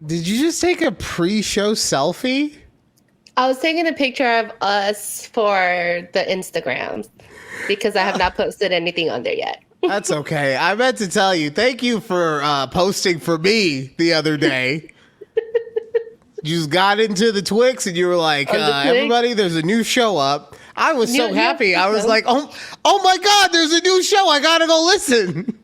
Did you just take a pre-show selfie? I was taking a picture of us for the Instagrams because I have not posted anything on there yet. That's okay. I meant to tell you, thank you for posting for me the other day. You just got into the Twix and you were like, everybody, there's a new show up. I was so happy. I was like, oh my God, there's a new show. I got to go listen.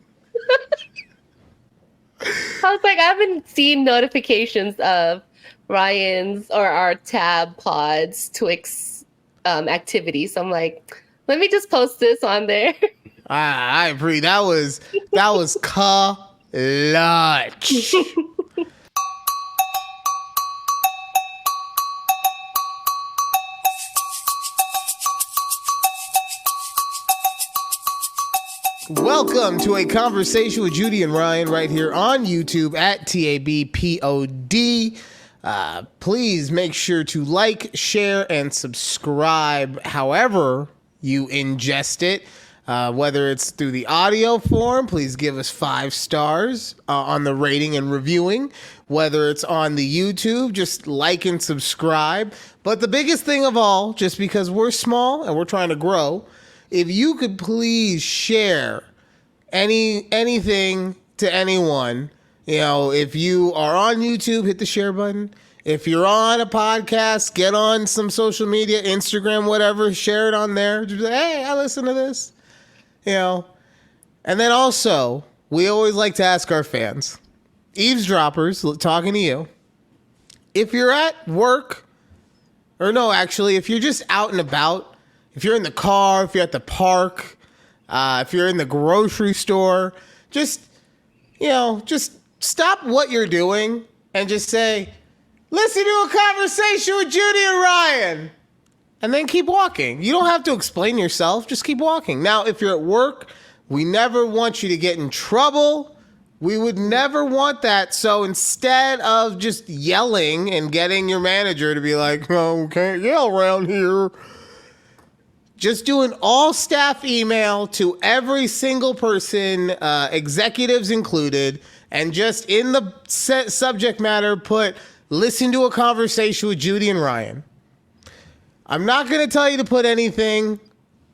I was like, I haven't seen notifications of Ryan's or our Tab Pod's Twix activity. So I'm like, let me just post this on there. I agree. That was clutch. Welcome to a conversation with Judy and Ryan right here on YouTube at takeabreathpod. Please make sure to like, share, and subscribe however you ingest it. Whether it's through the audio form, please give us 5 stars on the rating and reviewing. Whether it's on the YouTube, just like and subscribe. But the biggest thing of all, just because we're small and we're trying to grow, if you could please share anything to anyone. You know, if you are on YouTube, hit the share button. If you're on a podcast, get on some social media, Instagram, whatever, share it on there. Just be like, hey, I listen to this. You know. And then also, we always like to ask our fans, eavesdroppers, talking to you, if you're at work, or no, actually, if you're just out and about, if you're in the car, if you're at the park, if you're in the grocery store, just stop what you're doing and just say, listen to a conversation with Judy and Ryan. And then keep walking. You don't have to explain yourself. Just keep walking. Now, if you're at work, we never want you to get in trouble. We would never want that. So instead of just yelling and getting your manager to be like, oh, can't yell around here, just do an all-staff email to every single person, executives included, and just in the subject matter put, listen to a conversation with Judy and Ryan. I'm not going to tell you to put anything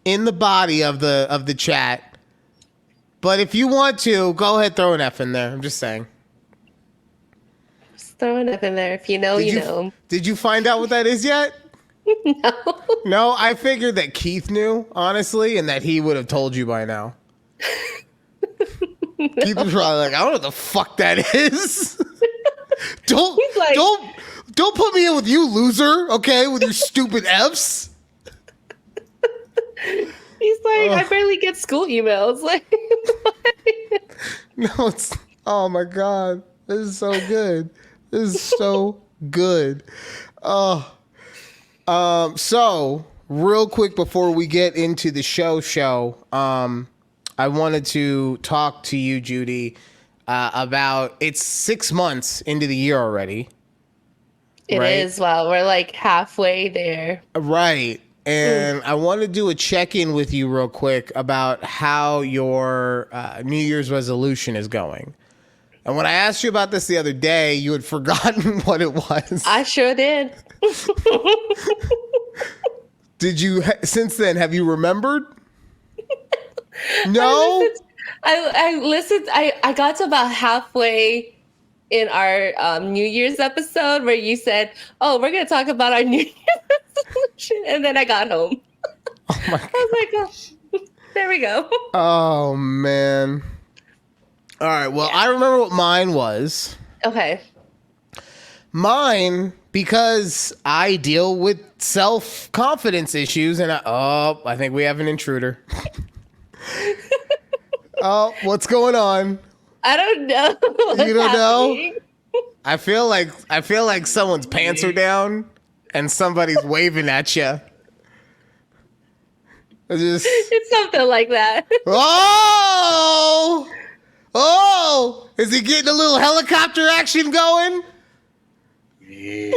in the body of the chat, but if you want to, go ahead, throw an F in there. I'm just saying. Just throw an F in there. If you know, you know. Did you find out what that is yet? No. No, I figured that Keith knew, honestly, and that he would have told you by now. No. Keith was probably like, I don't know what the fuck that is. Don't put me in with you, loser, okay, with your stupid Fs. He's like, I barely get school emails. Like, no, oh my God. This is so good. This is so good. Oh. So real quick before we get into the show, I wanted to talk to you, Judy, about it's 6 months into the year already. It right? is. Wow. We're like halfway there. Right. And I want to do a check-in with you real quick about how your New Year's resolution is going. And when I asked you about this the other day, you had forgotten what it was. I sure did. Did you, since then, have you remembered? No? I listened. I got to about halfway in our New Year's episode where you said, oh, we're going to talk about our New Year's resolution. And then I got home. Oh my God. I was like, oh, there we go. Oh, man. All right. Well, yeah. I remember what mine was. Okay. Mine, because I deal with self-confidence issues, and I think we have an intruder. Oh, what's going on? I don't know. You don't know? I feel like someone's pants are down and somebody's waving at you. It's something like that. Oh! Is he getting a little helicopter action going? Yeah,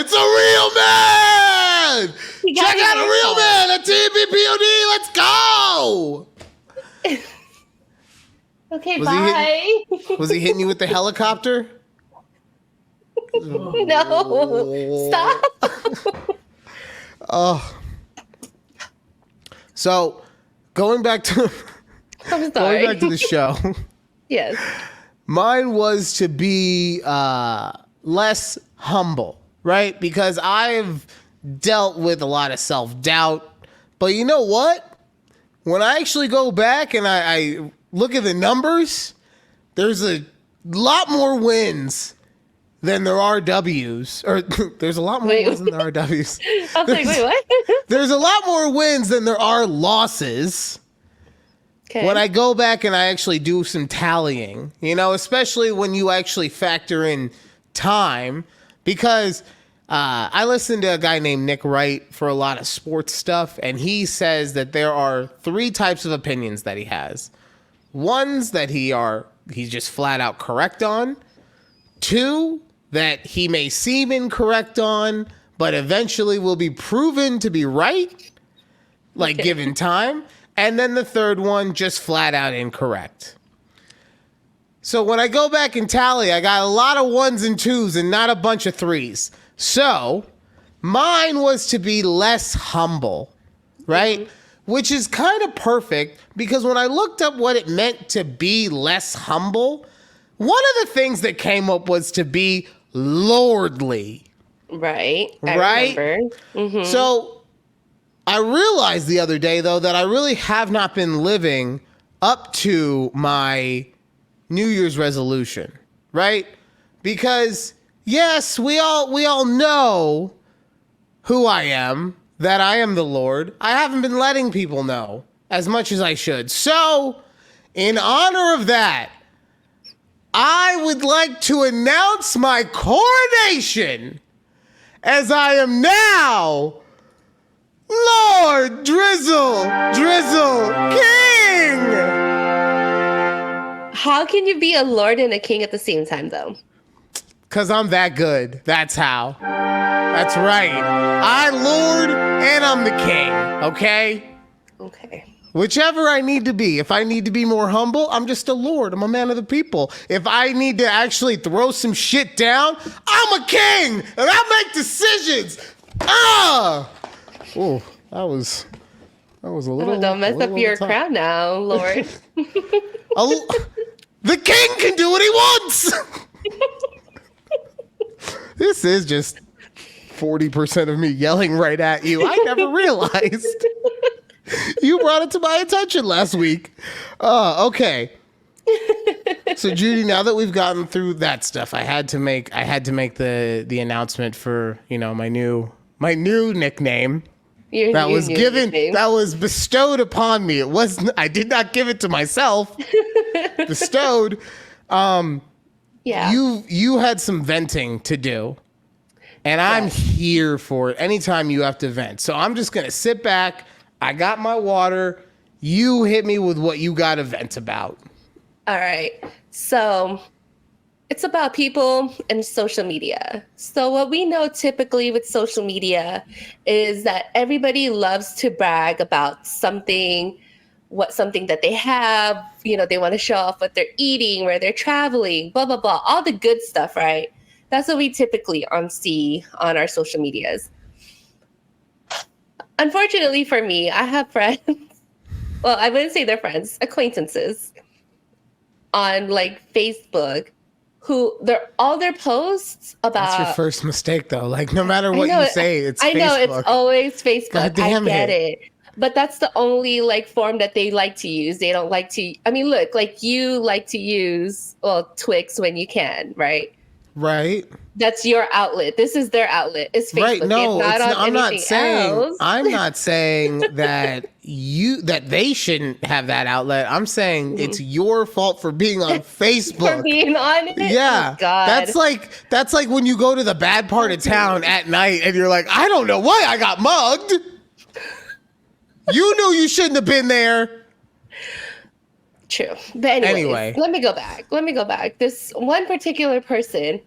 it's a real man! Check out a real man at TBPOD. Let's go! Okay, bye. Was he hitting you with the helicopter? No, stop. Oh. So, going back to I'm going sorry. back to the show, Yes. mine was to be less humble, right? Because I've dealt with a lot of self-doubt. But you know what? When I actually go back and I look at the numbers, there's a lot more wins than there are W's. Or there's a lot more Wait. wins than there are W's. I was like, wait, what? There's a lot more wins than there are losses. Okay. When I go back and I actually do some tallying, you know, especially when you actually factor in time, because I listen to a guy named Nick Wright for a lot of sports stuff, and he says that there are 3 types of opinions that he has. Ones that he's just flat out correct on. 2 that he may seem incorrect on, but eventually will be proven to be right, like given time. And then the 3rd one, just flat out incorrect. So when I go back and tally, I got a lot of 1s and 2s and not a bunch of 3s. So mine was to be less humble, right? Mm-hmm. Which is kind of perfect because when I looked up what it meant to be less humble, one of the things that came up was to be lordly. Right. Right? Remember. Mm-hmm. So I realized the other day, though, that I really have not been living up to my New Year's resolution, right? Because, yes, we all know who I am, that I am the Lord. I haven't been letting people know as much as I should. So, in honor of that, I would like to announce my coronation as I am now Lord Drizzle King. How can you be a lord and a king at the same time, though? Because I'm that good. That's how. That's right. I Lord and I'm the king, okay? Okay. Whichever I need to be. If I need to be more humble, I'm just a lord. I'm a man of the people. If I need to actually throw some shit down, I'm a king and I make decisions. Oh, that was a little. Don't mess up your crown now, Lord. The king can do what he wants. This is just 40% of me yelling right at you. I never realized. You brought it to my attention last week. Okay. So Judy, now that we've gotten through that stuff, I had to make the announcement for, you know, my new nickname. That was bestowed upon me. I did not give it to myself. Bestowed. Yeah. You had some venting to do. And I'm here for it anytime you have to vent. So I'm just going to sit back. I got my water. You hit me with what you got to vent about. All right. So it's about people and social media. So what we know typically with social media is that everybody loves to brag about something that they have. You know, they want to show off what they're eating, where they're traveling, blah, blah, blah. All the good stuff, right? That's what we typically see on our social medias. Unfortunately for me, I have friends. Well, I wouldn't say they're friends, acquaintances on like Facebook who all their posts about. That's your first mistake though. Like no matter what you say, it's Facebook. I know it's always Facebook. God damn I get it. But that's the only like form that they like to use. They don't like to. I mean, look, like you like to use Twix when you can, right? Right. That's your outlet. This is their outlet. It's Facebook. Right. No, I'm not saying that that they shouldn't have that outlet. I'm saying it's your fault for being on Facebook. For being on it? Yeah. Oh, God. That's like when you go to the bad part of town at night and you're like, I don't know why I got mugged. You knew you shouldn't have been there. True. But anyway, let me go back. This one particular person,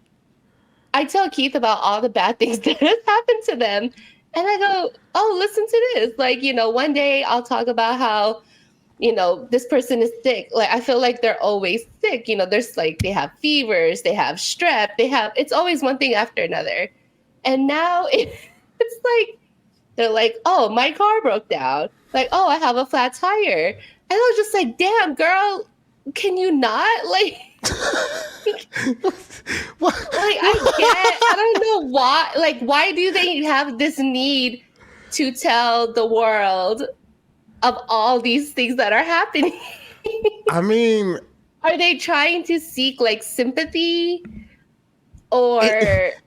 I tell Keith about all the bad things that has happened to them. And I go, oh, listen to this. Like, you know, one day I'll talk about how this person is sick. Like, I feel like they're always sick. There's like, they have fevers, they have strep, it's always one thing after another. And now it's like, they're like, oh, my car broke down. Like, oh, I have a flat tire. And I was just like, damn, girl, can you not? Like, I don't know why. Like, why do they have this need to tell the world of all these things that are happening? I mean, are they trying to seek like sympathy? Or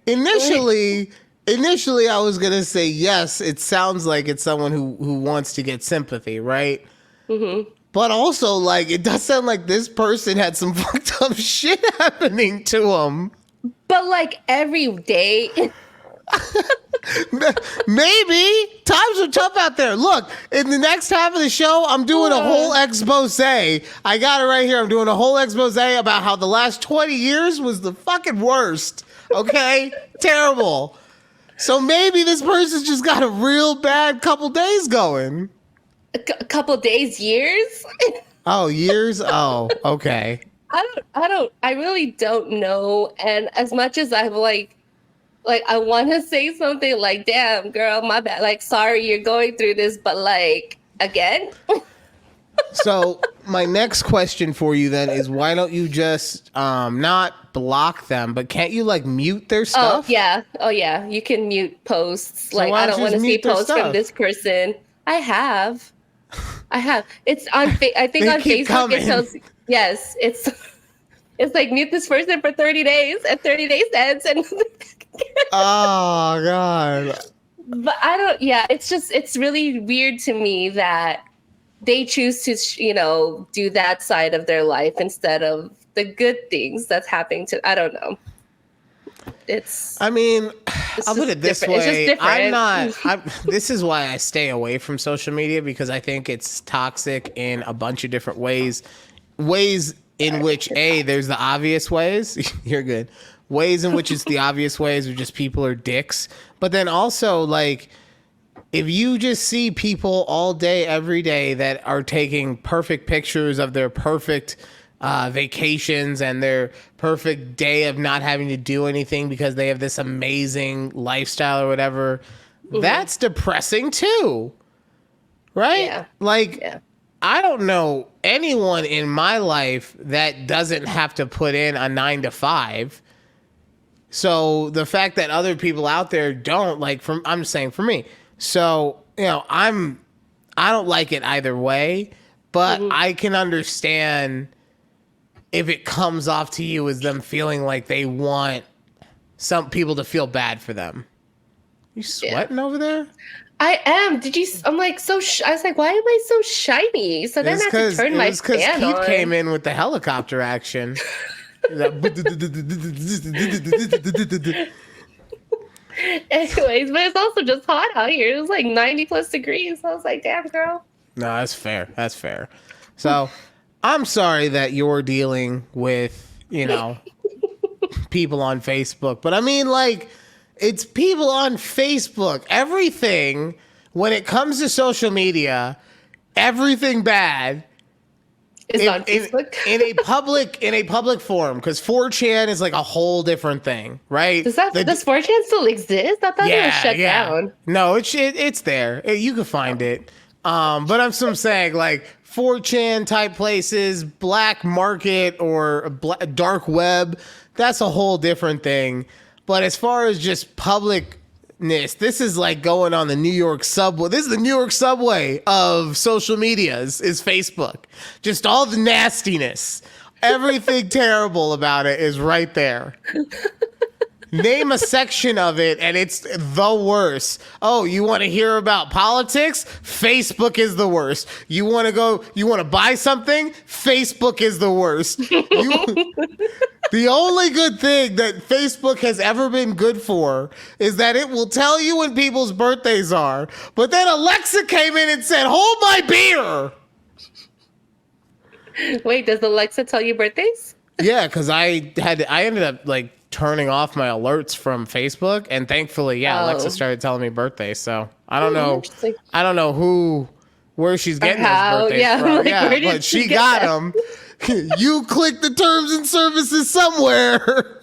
initially I was gonna say yes. It sounds like it's someone who wants to get sympathy, right? Mm-hmm. But also, like, it does sound like this person had some fucked up shit happening to him. But like every day. Maybe times are tough out there. Look, in the next half of the show, I'm doing a whole expose. I got it right here. I'm doing a whole expose about how the last 20 years was the fucking worst. Okay? Terrible. So maybe this person's just got a real bad couple days going. A couple days, years? Oh, years? Oh, okay. I really don't know. And as much as I've like I want to say something like, damn, girl, my bad. Like, sorry you're going through this, but like, again? So my next question for you then is, why don't you just not block them, but can't you like mute their stuff? Oh yeah. You can mute posts. So like, I don't want to see posts from this person. I have. It's on, I think on Facebook coming. It tells, yes, it's like, mute this person for 30 days and 30 days ends. And oh God. But it's really weird to me that they choose to, do that side of their life instead of the good things that's happening to, I don't know. I'll put it this way. It's just different. This is why I stay away from social media, because I think it's toxic in a bunch of different ways. Ways in which, there's the obvious ways. You're good. Ways in which it's the obvious ways of just people are dicks. But then also, like, if you just see people all day, every day that are taking perfect pictures of their perfect vacations and their perfect day of not having to do anything because they have this amazing lifestyle or whatever, that's depressing too. Right? Yeah. Like, I don't know anyone in my life that doesn't have to put in a 9 to 5. So the fact that other people out there don't, like, I'm just saying for me. So, I don't like it either way, but I can understand if it comes off to you as them feeling like they want some people to feel bad for them. You sweating over there? I am. I'm like, I was like, why am I so shiny? So then I had to turn my fan on. Keith came in with the helicopter action. Anyways, but it's also just hot out here. It was like 90 plus degrees. So I was like, damn, girl. No, that's fair. So I'm sorry that you're dealing with, people on Facebook. But I mean, like, it's people on Facebook. Everything, when it comes to social media, everything bad is on Facebook. in a public forum, because 4chan is like a whole different thing, right? Does 4chan still exist? I thought it was shut down. No, it's there. You can find it. But I'm saying, like, 4chan type places, black market or dark web, that's a whole different thing. But as far as just publicness, this is like going on the New York subway. This is the New York subway of social medias, is Facebook. Just all the nastiness. Everything terrible about it is right there. Name a section of it and it's the worst. Oh, you want to hear about politics? Facebook is the worst. You want to buy something? Facebook is the worst. The only good thing that Facebook has ever been good for is that it will tell you when people's birthdays are. But then Alexa came in and said, "Hold my beer." Wait, does Alexa tell you birthdays? Yeah, because I ended up like turning off my alerts from Facebook, and thankfully, Alexa started telling me birthdays. So I don't know where she's getting how, those birthdays yeah, from. like, Yeah, where did but she she get got them? them. You click the terms and services somewhere.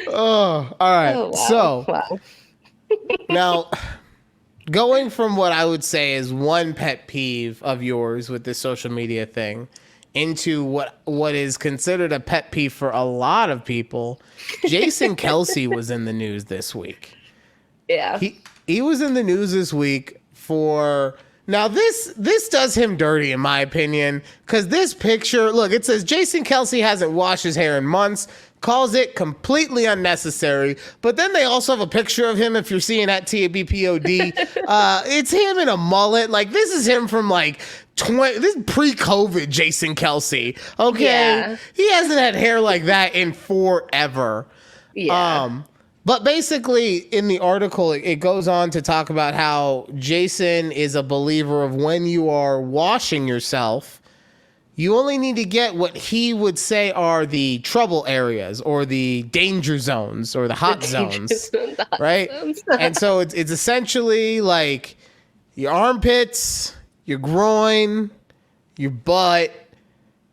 Oh, all right. Oh, wow. So Wow. now, going from what I would say is one pet peeve of yours with this social media thing into what is considered a pet peeve for a lot of people, Jason Kelce was in the news this week. Yeah. He was in the news this week for now this does him dirty in my opinion, because this picture, look, it says Jason Kelce hasn't washed his hair in months, calls it completely unnecessary, but then they also have a picture of him, if you're seeing at takeabreathpod, it's him in a mullet. Like, this is him from like this is pre-COVID Jason Kelce. Okay. Yeah. He hasn't had hair like that in forever. Yeah. But basically, in the article, it goes on to talk about how Jason is a believer of when you are washing yourself, you only need to get what he would say are the trouble areas or the danger zones or the hot zones, right? And so it's essentially like your armpits, your groin, your butt,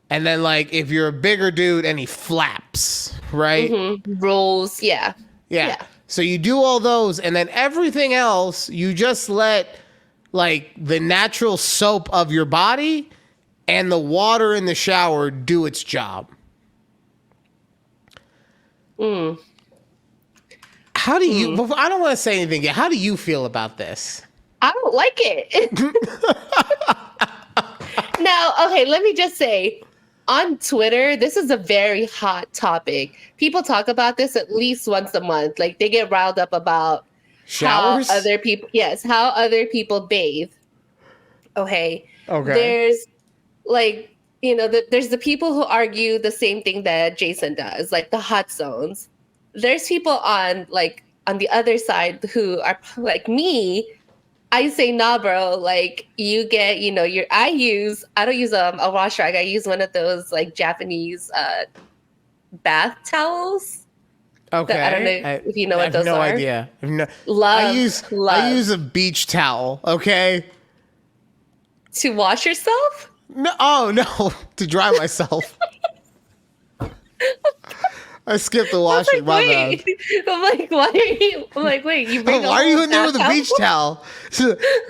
and then like if you're a bigger dude, any flaps, right? Mm-hmm. Rolls, yeah. Yeah. So you do all those, and then everything else, you just let like the natural soap of your body and the water in the shower do its job. How do you, I don't want to say anything yet. How do you feel about this? I don't like it. Now, okay, let me just say, on Twitter, this is a very hot topic. People talk about this at least once a month. Like, they get riled up about Showers? how other people bathe. Okay. Okay. There's like, there's the people who argue the same thing that Jason does, like the hot zones. There's people on the other side who are like me. I say, nah, bro, like you get, I don't use a wash rag. I use one of those like Japanese bath towels. Okay. I don't know if you know what those are. I have no idea. Love. I use a beach towel, okay? To wash yourself? No, oh no, to dry myself. I skipped the washing. My bad. I'm like, why are you? I'm like, wait, you bring Why are you in there with a beach towel?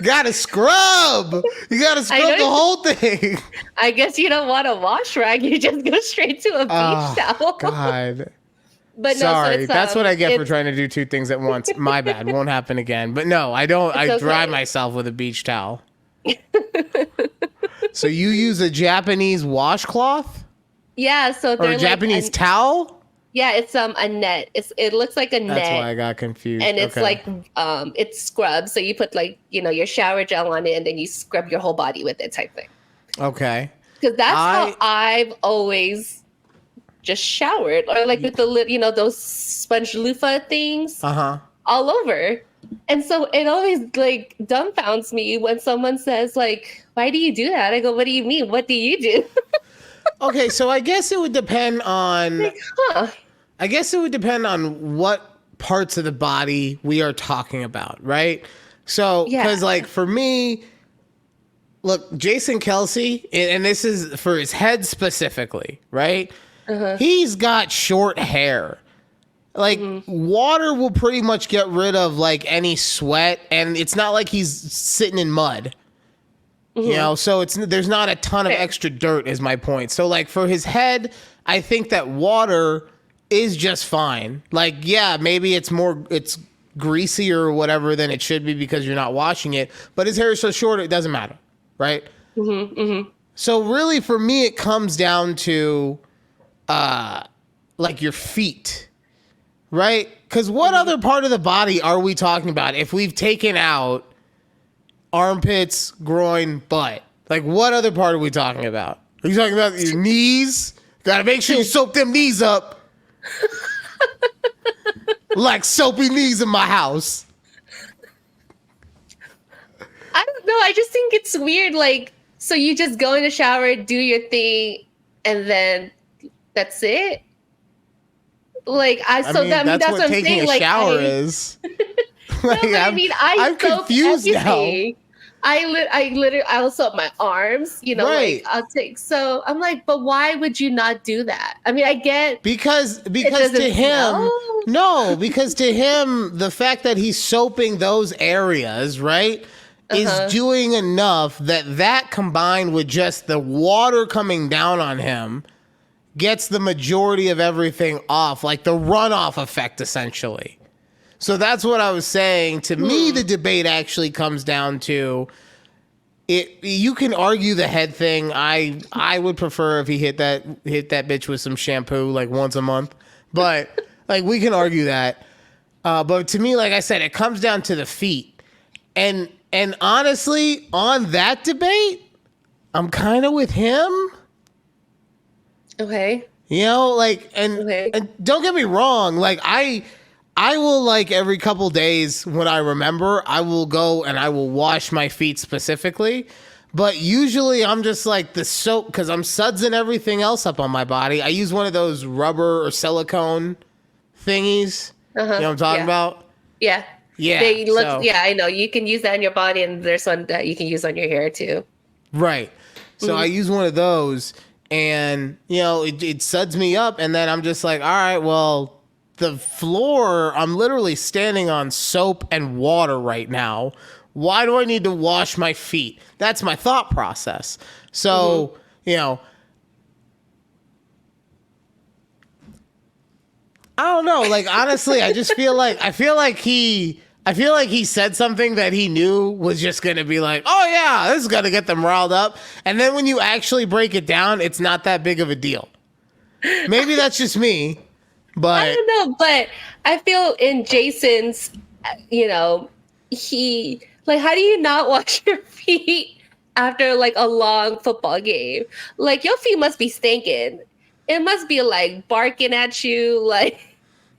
Gotta scrub. You gotta scrub the whole thing. I guess you don't want a wash rag. You just go straight to a beach towel. God. But sorry, no, so that's what I get for trying to do two things at once. My bad. Won't happen again. But no, I don't. I dry myself with a beach towel. So you use a Japanese washcloth? Yeah. So or a Japanese towel? Yeah, it's a net. It looks like a net. That's why I got confused. And it's like it's scrubbed. So you put like your shower gel on it, and then you scrub your whole body with it, type thing. Okay. Because that's how I've always just showered, or like with the those sponge loofah things. All over. And so it always like dumbfounds me when someone says like, "Why do you do that?" I go, "What do you mean? What do you do?" Okay, so I guess it would depend on. Like, I guess it would depend on what parts of the body we are talking about, right? So, because like for me, look, Jason Kelce, and this is for his head specifically, right? He's got short hair. Like water will pretty much get rid of like any sweat, and it's not like he's sitting in mud. So there's not a ton of extra dirt is my point. So like for his head, I think that water is just fine. Like, yeah, maybe it's greasier or whatever than it should be because you're not washing it, but his hair is so short, it doesn't matter. Right. So really for me, it comes down to like your feet, right? Because what other part of the body are we talking about if we've taken out armpits, groin, butt? Like, what other part are we talking about? Are you talking about your knees? Gotta make sure you soap them knees up. Like soapy knees in my house. I don't know. I just think it's weird. Like, so you just go in the shower, do your thing, and then that's it. Like, that's what I'm taking saying. a Like, shower is. Like, No, but I mean, I I'm soap confused now. everything. I'll soap my arms, Right. like I'll take. So I'm like, but why would you not do that? I mean, I get Because it to doesn't him, smell. no, because to him, the fact that he's soaping those areas, right, is Uh-huh. doing enough that combined with just the water coming down on him gets the majority of everything off, like the runoff effect, essentially. So that's what I was saying. To me, the debate actually comes down to it. You can argue the head thing. I would prefer if he hit that bitch with some shampoo like once a month. But like we can argue that. But to me, like I said, it comes down to the feet. And honestly, on that debate, I'm kind of with him. Okay. Like Okay. and don't get me wrong, like I will, like, every couple days when I remember, I will go and I will wash my feet specifically. But usually I'm just like the soap because I'm sudsing everything else up on my body. I use one of those rubber or silicone thingies. You know what I'm talking about? Yeah. Yeah. They look. So- Yeah, I know. You can use that on your body, and there's one that you can use on your hair too. Right. So I use one of those and, it suds me up. And then I'm just like, all right, well, the floor, I'm literally standing on soap and water right now. Why do I need to wash my feet? That's my thought process. So, I don't know. Like, honestly, I feel like he said something that he knew was just going to be like, oh yeah, this is going to get them riled up. And then when you actually break it down, it's not that big of a deal. Maybe that's just me. But I don't know, but I feel in Jason's, he like, how do you not wash your feet after like a long football game? Like your feet must be stinking. It must be like barking at you, like.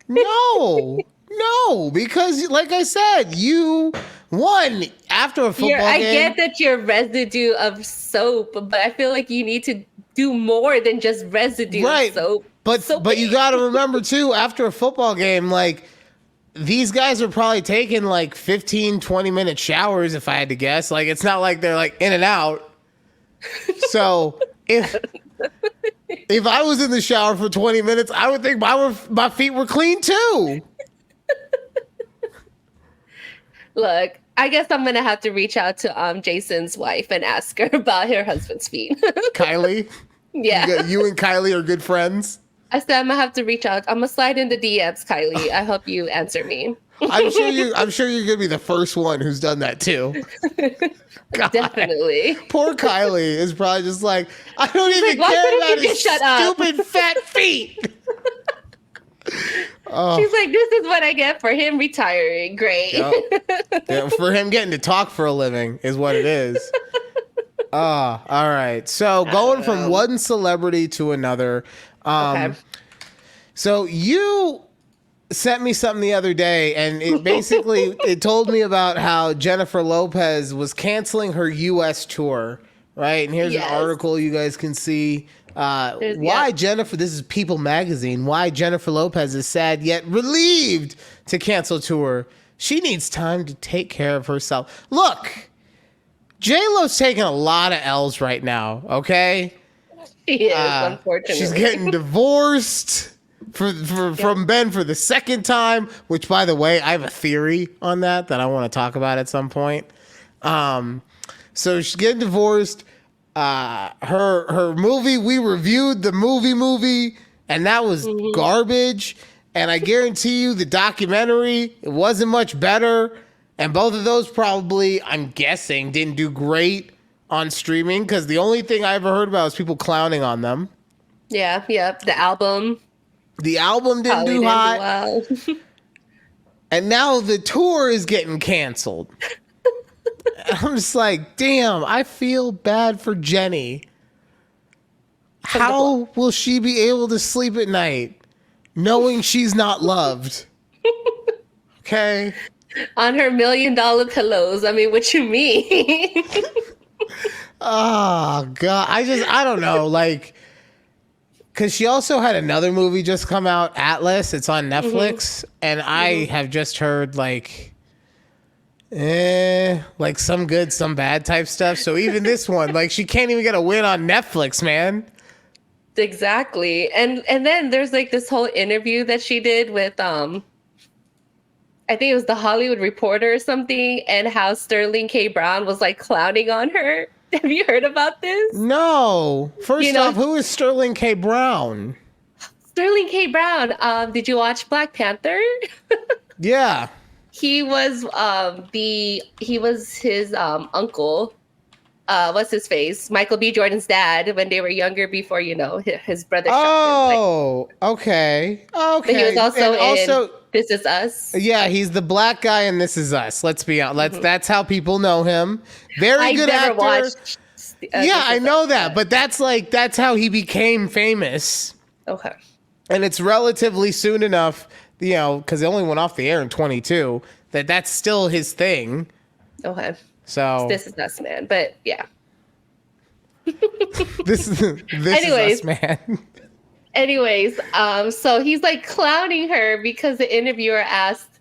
no, because like I said, after a football I game. get that you're residue of soap, but I feel like you need to do more than just residue Right. of soap. But you got to remember too, after a football game, like these guys are probably taking like 15, 20-minute showers if I had to guess. Like it's not like they're like in and out. So if I was in the shower for 20 minutes, I would think my feet were clean too. Look, I guess I'm gonna have to reach out to Jason's wife and ask her about her husband's feet. Kylie, Yeah. you and Kylie are good friends. I said I'm gonna have to reach out. I'm gonna slide in the DMs, Kylie. I hope you answer me. I'm sure you're gonna be the first one who's done that too. God. Definitely. Poor Kylie is probably just like, I don't even like, why care couldn't about you his just shut up? stupid fat feet. She's like, this is what I get for him retiring. Great. Yeah, for him getting to talk for a living is what it is. All right. So going from one celebrity to another. Okay. So you sent me something the other day, and it basically it told me about how Jennifer Lopez was canceling her U.S. tour, right? And here's Yes. an article you guys can see. Why Jennifer? This is People Magazine. Why Jennifer Lopez is sad yet relieved to cancel tour. She needs time to take care of herself. Look, J.Lo's taking a lot of L's right now. Okay. She is, unfortunately. She's getting divorced from Ben for the second time, which, by the way, I have a theory on that I want to talk about at some point. So she's getting divorced. Her movie, we reviewed the movie, and that was garbage. And I guarantee you the documentary, it wasn't much better. And both of those probably, I'm guessing, didn't do great on streaming because the only thing I ever heard about was people clowning on them. Yeah. The album. The album didn't do hot. well. And now the tour is getting canceled. I'm just like, damn, I feel bad for Jenny. How will she be able to sleep at night knowing she's not loved? Okay. On her $1 million pillows. I mean, what you mean? Oh, God. I don't know. Like, because she also had another movie just come out, Atlas. It's on Netflix. And I have just heard, like, Like some good, some bad type stuff. So even this one, like she can't even get a win on Netflix, man. Exactly. And then there's like this whole interview that she did with I think it was the Hollywood Reporter or something, and how Sterling K. Brown was like clowning on her. Have you heard about this? No. First off, who is Sterling K. Brown? Sterling K. Brown. Did you watch Black Panther? Yeah. He was his uncle. What's his face? Michael B. Jordan's dad when they were younger before, his brother shot him. Oh, okay. Okay. But he was also in This Is Us. Yeah, he's the black guy in This Is Us. Let's be honest. That's how people know him. Very good actor. Watched, yeah, I know that, but that's how he became famous. Okay. And it's relatively soon enough, because it only went off the air in 22, that's still his thing. Okay. So This Is Us, man. But yeah. this Anyways, is us, man. Anyways, so he's like clowning her because the interviewer asked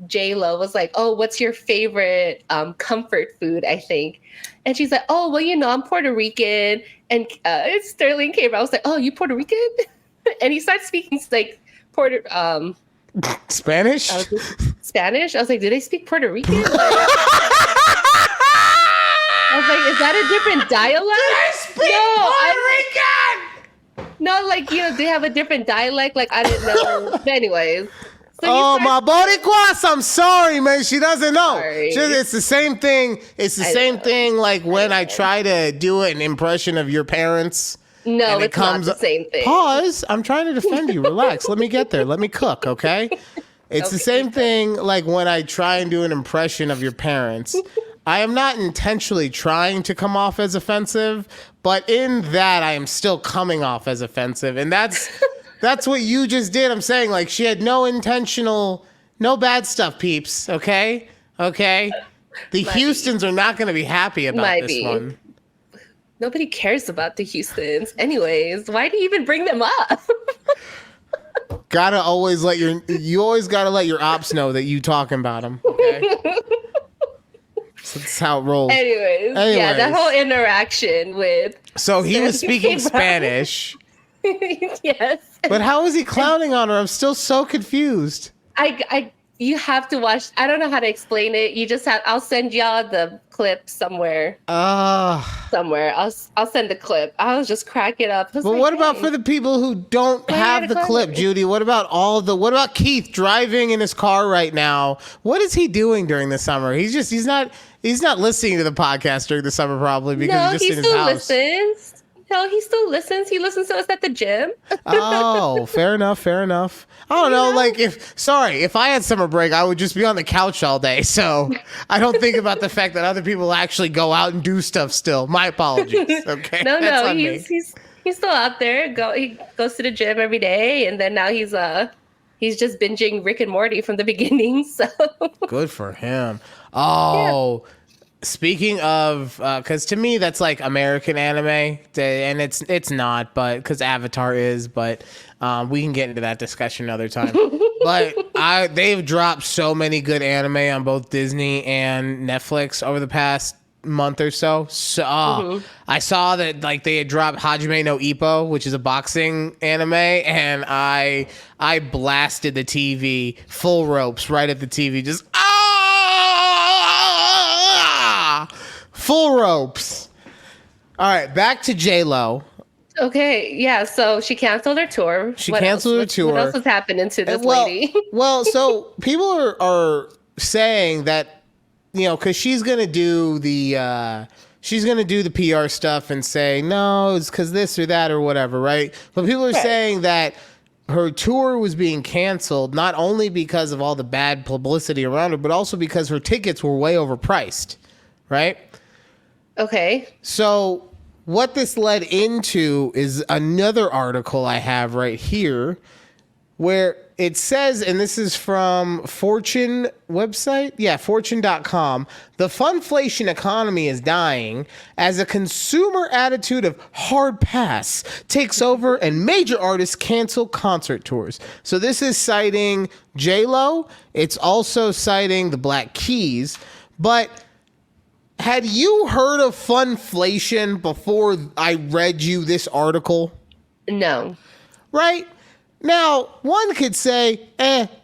J.Lo, was like, "Oh, what's your favorite comfort food?" I think, and she's like, "Oh, well, I'm Puerto Rican," and Sterling came out. I was like, "Oh, you Puerto Rican?" And he starts speaking like Spanish. Spanish. I was like, "Do they speak Puerto Rican?" I was like, "Is that a different dialect?" Do they speak Puerto Rican? No, like, they have a different dialect. Like, I didn't know. But anyways. So my Boricuas, I'm sorry, man. She doesn't know. Sorry. It's the same thing. It's the same thing like when I try to do an impression of your parents. No, it's not the same thing. Pause. I'm trying to defend you. Relax. Let me get there. Let me cook, okay? It's the same thing like when I try and do an impression of your parents. I am not intentionally trying to come off as offensive, but in that I am still coming off as offensive. And that's what you just did. I'm saying like she had no bad stuff, peeps. Okay? Okay? The Houstons are not going to be happy about this one. Nobody cares about the Houstons. Anyways, why do you even bring them up? You always gotta let your ops know that you talking about them. Okay? So that's how it rolls. Anyways, yeah, that whole interaction with. So he was speaking Spanish. Yes. But how is he clowning on her? I'm still so confused. You have to watch. I don't know how to explain it. You just have. I'll send y'all the clip somewhere. Somewhere. I'll send the clip. I was just cracking up. But what about for the people who don't have the clip, Judy? What about Keith driving in his car right now? What is he doing during the summer? He's not listening to the podcast during the summer probably because he's just in his house. Listens. No, he still listens. He listens to us at the gym. Oh, fair enough. I don't know. Like if I had summer break, I would just be on the couch all day. So I don't think about the fact that other people actually go out and do stuff still. My apologies. Okay. No, he's still out there. He goes to the gym every day, and then now he's just binging Rick and Morty from the beginning. So good for him. Oh. Yeah. Speaking of, because to me that's like American anime, and it's not, but because Avatar is, but we can get into that discussion another time. But they've dropped so many good anime on both Disney and Netflix over the past month or so. So I saw that like they had dropped Hajime no Ippo, which is a boxing anime, and I blasted the TV full ropes right at the TV, just full ropes. All right, back to J.Lo. Okay, yeah. So she canceled her tour. What else has happened to this lady? Well, so people are saying that because she's gonna do the PR stuff and say no, it's because this or that or whatever, right? But people are saying that her tour was being canceled not only because of all the bad publicity around her, but also because her tickets were way overpriced, right? Okay. So what this led into is another article I have right here where it says, and this is from Fortune website, fortune.com, the funflation economy is dying as a consumer attitude of hard pass takes over and major artists cancel concert tours. So this is citing J.Lo. It's also citing the Black Keys. But had you heard of funflation before I read you this article? No. Right? Now, one could say,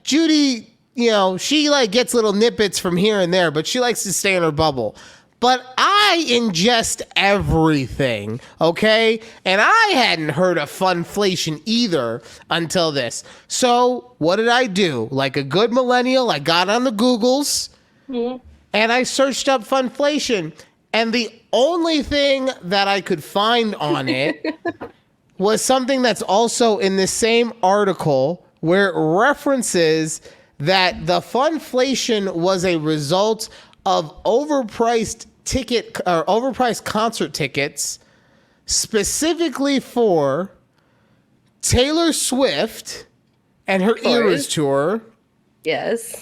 Judy, she like gets little nippets from here and there, but she likes to stay in her bubble. But I ingest everything, okay? And I hadn't heard of funflation either until this. So what did I do? Like a good millennial, I got on the Googles and I searched up funflation. And the only thing that I could find on it was something that's also in the same article where it references that the funflation was a result of overpriced concert tickets specifically for Taylor Swift and her Eras tour. Yes.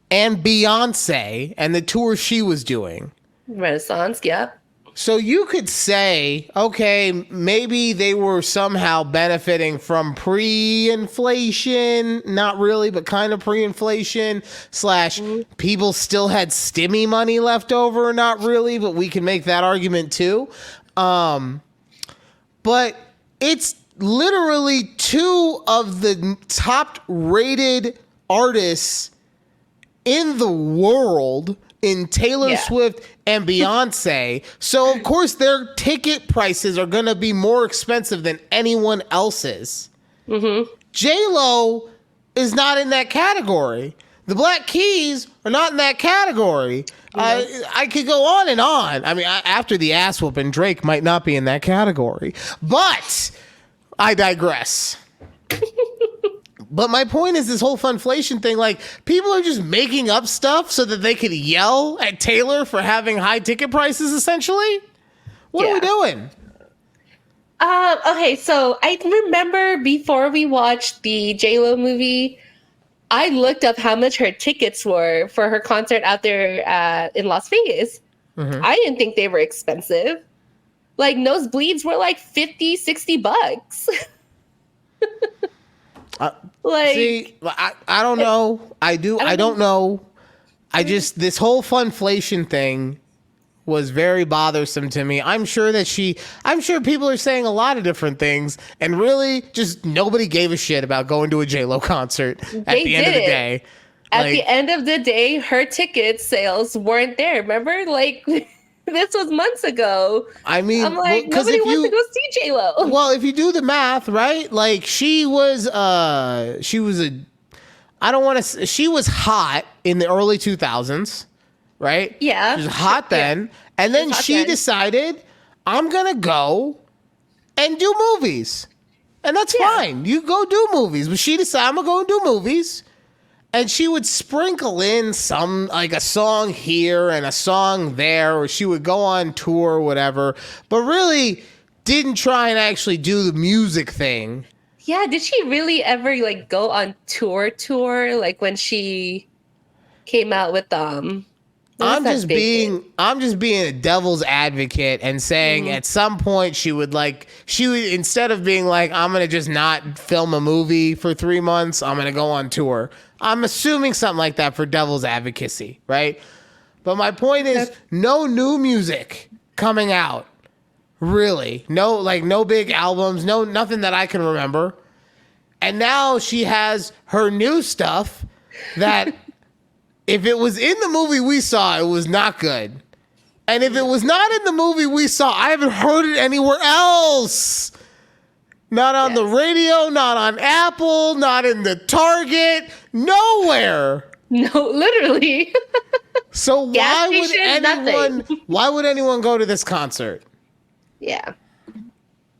And Beyonce and the tour she was doing. Renaissance, yep. So you could say, okay, maybe they were somehow benefiting from pre-inflation, not really, but kind of pre-inflation / people still had stimmy money left over, not really, but we can make that argument too. But it's literally two of the top rated artists in the world in Taylor Swift and Beyonce. So, of course, their ticket prices are going to be more expensive than anyone else's. J.Lo is not in that category. The Black Keys are not in that category. I could go on and on. I mean, after the ass whooping, Drake might not be in that category. But I digress. But my point is this whole funflation thing, like, people are just making up stuff so that they could yell at Taylor for having high ticket prices, essentially? What are we doing? Okay, so I remember before we watched the J.Lo movie, I looked up how much her tickets were for her concert out there in Las Vegas. I didn't think they were expensive. Like, nosebleeds were like $50, $60. See, I don't know. I don't know. This whole funflation thing was very bothersome to me. I'm sure people are saying a lot of different things, and really just nobody gave a shit about going to a J.Lo concert at the end of the day. At the end of the day, her ticket sales weren't there. Remember? Like, this was months ago. I mean, I'm like, nobody wants to go see J.Lo. Well, if you do the math, right? Like, she was hot in the early 2000s, right? Yeah. She was hot then. Yeah. And then she decided, I'm going to go and do movies. And that's fine. You go do movies. But she decided, I'm going to go and do movies. And she would sprinkle in some, like, a song here and a song there, or she would go on tour or whatever, but really didn't try and actually do the music thing. Yeah, did she really ever, like, go on tour, like, when she came out with, I'm just being a devil's advocate and saying at some point she would instead of being like, I'm going to just not film a movie for 3 months, I'm going to go on tour. I'm assuming something like that for devil's advocacy, right? But my point is no new music coming out. Really. No big albums, nothing that I can remember. And now she has her new stuff that if it was in the movie we saw, it was not good. And if it was not in the movie we saw, I haven't heard it anywhere else. Not on the radio, not on Apple, not in the Target, nowhere. No, literally. So why would anyone go to this concert? Yeah.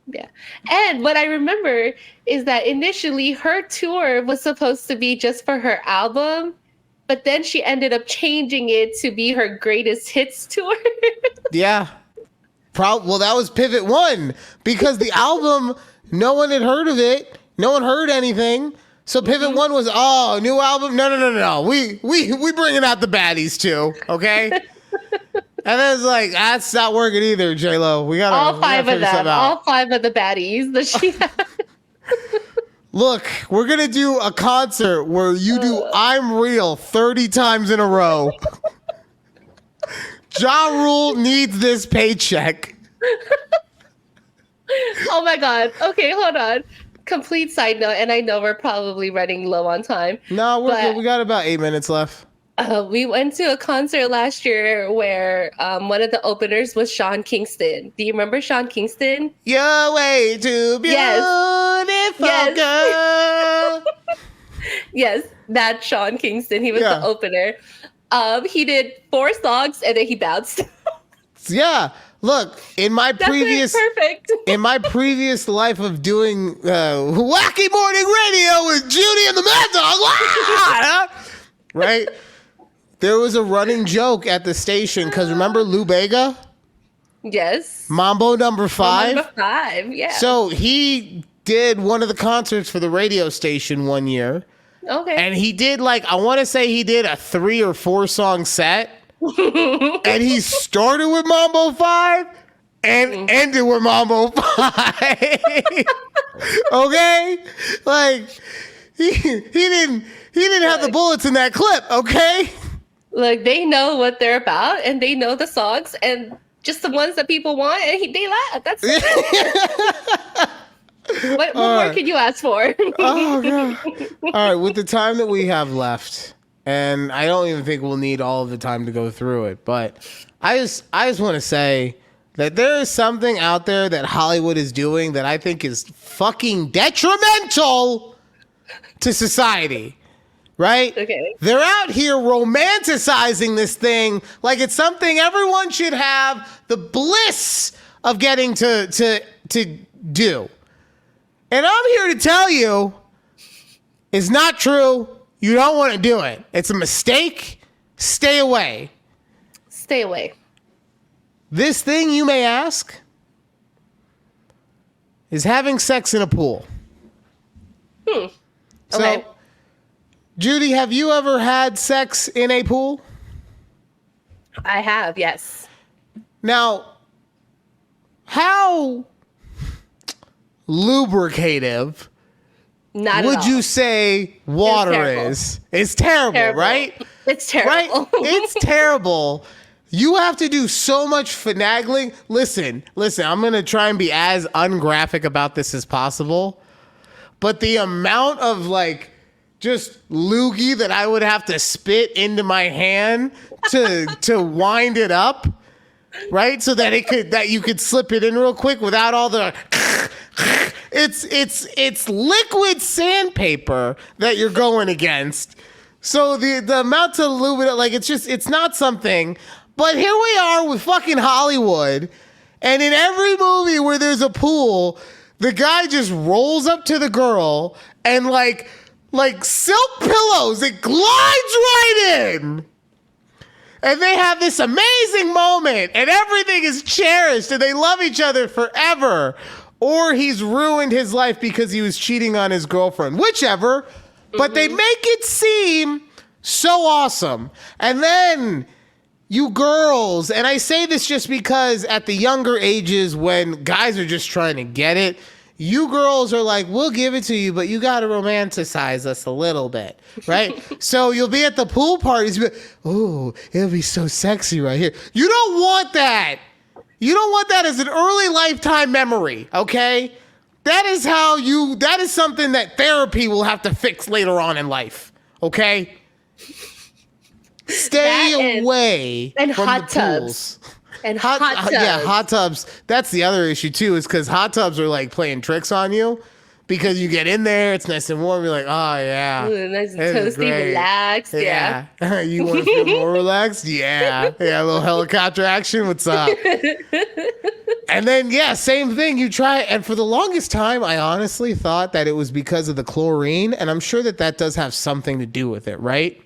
Yeah. And what I remember is that initially her tour was supposed to be just for her album, but then she ended up changing it to be her greatest hits tour. Yeah. Well, that was pivot one, because the album, no one had heard of it. No one heard anything. So Pivot 1 was, oh, new album? No. We bringing out the baddies too, okay? And then it's like, that's not working either, J.Lo. We gotta All five of figure something them. out. All five of the baddies that she had. Look, we're gonna do a concert where you do I'm Real 30 times in a row. Ja Rule needs this paycheck. Oh my God. Okay, hold on. Complete side note, and I know we're probably running low on time. No, we're good. We got about 8 minutes left. We went to a concert last year where one of the openers was Sean Kingston. Do you remember Sean Kingston? You're way too beautiful, girl. Yes, that's Sean Kingston. He was the opener. He did 4 songs and then he bounced. Yeah. Look, in my previous life of doing wacky morning radio with Judy and the Mad Dog, right? There was a running joke at the station because remember Lou Bega? Yes. Mambo number 5. Number 5, yeah. So he did one of the concerts for the radio station one year. Okay. And he did I want to say he did a 3 or 4 song set. And he started with Mambo 5 and ended with Mambo 5. Okay? He didn't have the bullets in that clip, okay? They know what they're about and they know the songs and just the ones that people want and they laugh. That's it. What more could you ask for? Oh, God. All right, with the time that we have left, and I don't even think we'll need all of the time to go through it, but I just want to say that there is something out there that Hollywood is doing that I think is fucking detrimental to society, right? Okay. They're out here romanticizing this thing like it's something everyone should have the bliss of getting to do. And I'm here to tell you, it's not true. You don't want to do it. It's a mistake. Stay away. Stay away. This thing, you may ask, is having sex in a pool. Okay. So, Judy, have you ever had sex in a pool? I have, yes. Now, how lubricative would you say water is? It's terrible, right? It's terrible. Right? It's terrible. You have to do so much finagling. Listen, I'm going to try and be as ungraphic about this as possible. But the amount of just loogie that I would have to spit into my hand to wind it up, right? So that you could slip it in real quick without all the it's liquid sandpaper that you're going against. So the amount to lube it up, it's not something. But here we are with fucking Hollywood, and in every movie where there's a pool, the guy just rolls up to the girl and like silk pillows, it glides right in. And they have this amazing moment, and everything is cherished, and they love each other forever. Or he's ruined his life because he was cheating on his girlfriend. Whichever. But they make it seem so awesome. And then you girls, and I say this just because at the younger ages when guys are just trying to get it, you girls are like, we'll give it to you, but you got to romanticize us a little bit, right? So you'll be at the pool parties, oh, it'll be so sexy right here. You don't want that. You don't want that as an early lifetime memory, okay? That is something that therapy will have to fix later on in life, okay? Stay away and from hot the tubs. pools. And hot tubs. Yeah, hot tubs. That's the other issue too, is because hot tubs are playing tricks on you. Because you get in there, it's nice and warm. You're like, oh yeah, ooh, nice and toasty, relaxed. Yeah. You want to feel more relaxed? Yeah, a little helicopter action. What's up? And then same thing. You try, and for the longest time, I honestly thought that it was because of the chlorine, and I'm sure that does have something to do with it, right?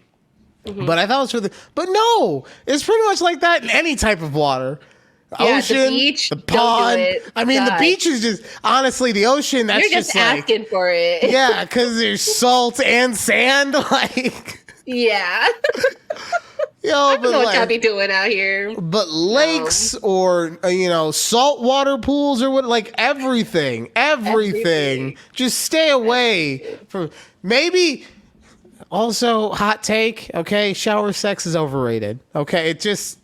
Mm-hmm. But I thought it was but no, it's pretty much like that in any type of water. Yeah, ocean, the beach, the don't do pond. it. I mean, the God. beach is just, honestly, the ocean, that's You're just like, asking for it. yeah, because there's salt and sand. Like, Yeah. yo, I don't but know what y'all like, be doing out here. but lakes or, saltwater pools or what, like everything, Everything. just stay away from, maybe also hot take, okay? Shower sex is overrated, okay? It just,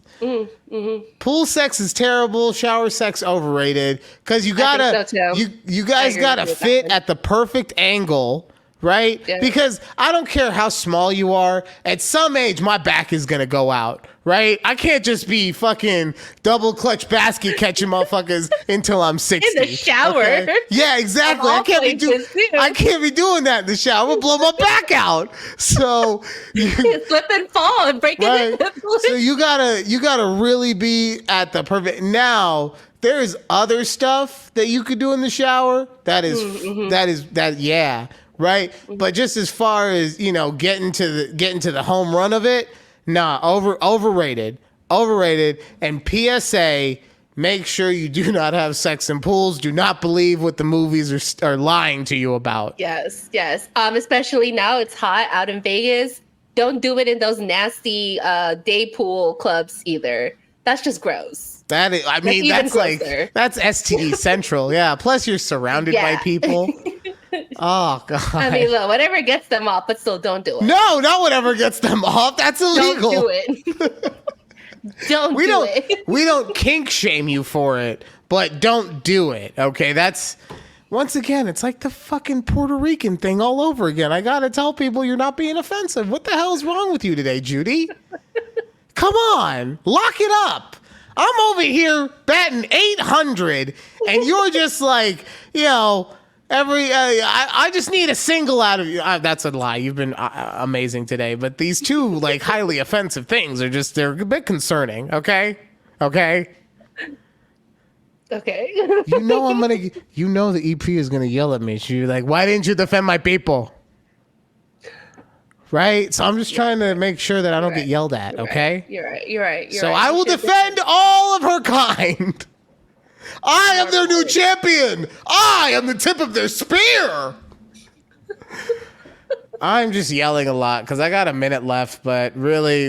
pool sex is terrible. Shower sex overrated because you gotta, I think so, too. you guys agree gotta with you with that fit one. at the perfect angle, right? Yeah. Because I don't care how small you are. At some age, my back is gonna go out, right? I can't just be fucking double clutch basket catching motherfuckers until I'm 60. In the shower. okay? Yeah, exactly. Of all I can't be places, too. I can't be doing that in the shower. I'll blow my back out. So. Slip and fall and break Right. it. So you gotta really be at the perfect. Now there's other stuff that you could do in the shower. That is yeah, right. But just as far as getting to the home run of it, nah, overrated. And PSA. Make sure you do not have sex in pools. Do not believe what the movies are lying to you about. Yes. Especially now it's hot out in Vegas. Don't do it in those nasty day pool clubs either. That's just gross. That is, even grosser. That's STD central. Yeah. Plus you're surrounded by people. Oh God. I mean, look, whatever gets them off, but still don't do it. No, not whatever gets them off. That's illegal. Don't do it. We don't kink shame you for it, but don't do it. Okay, that's once again, it's like the fucking Puerto Rican thing all over again. I gotta tell people you're not being offensive. What the hell is wrong with you today, Judy? Come on, lock it up. I'm over here batting 800, and you're just like, I just need a single out of you. That's a lie. You've been amazing today, but these two like highly offensive things they're a bit concerning. Okay. Okay. The EP is gonna yell at me. She's like, "Why didn't you defend my people?" Right. So I'm just trying to make sure that I don't get yelled at. Okay. You're right. So I will defend all of her kind. I am their new champion. I am the tip of their spear. I'm just yelling a lot because I got a minute left, but really,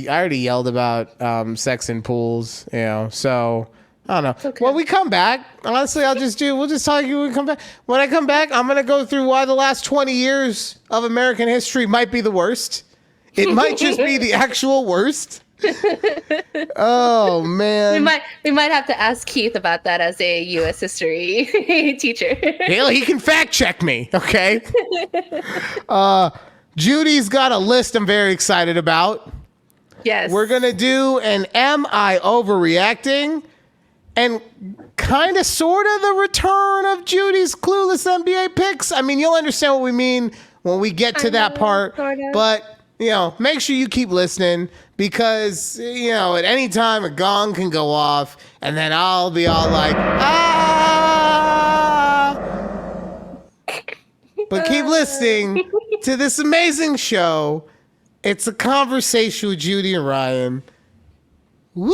I already yelled about sex in pools, so I don't know. Okay. When we come back, honestly, we'll just talk when we come back. When I come back, I'm going to go through why the last 20 years of American history might be the worst. It might just be the actual worst. Oh man, we might have to ask Keith about that as a U.S. history teacher. Hell, he can fact check me. Okay. Judy's got a list I'm very excited about. Yes, we're gonna do an Am I Overreacting, and kind of sort of the return of Judy's clueless NBA picks. I mean, you'll understand what we mean when we get to that part. Sort of. But make sure you keep listening because, at any time a gong can go off and then I'll be all like, But keep listening to this amazing show. It's a conversation with Judy and Ryan. Woo!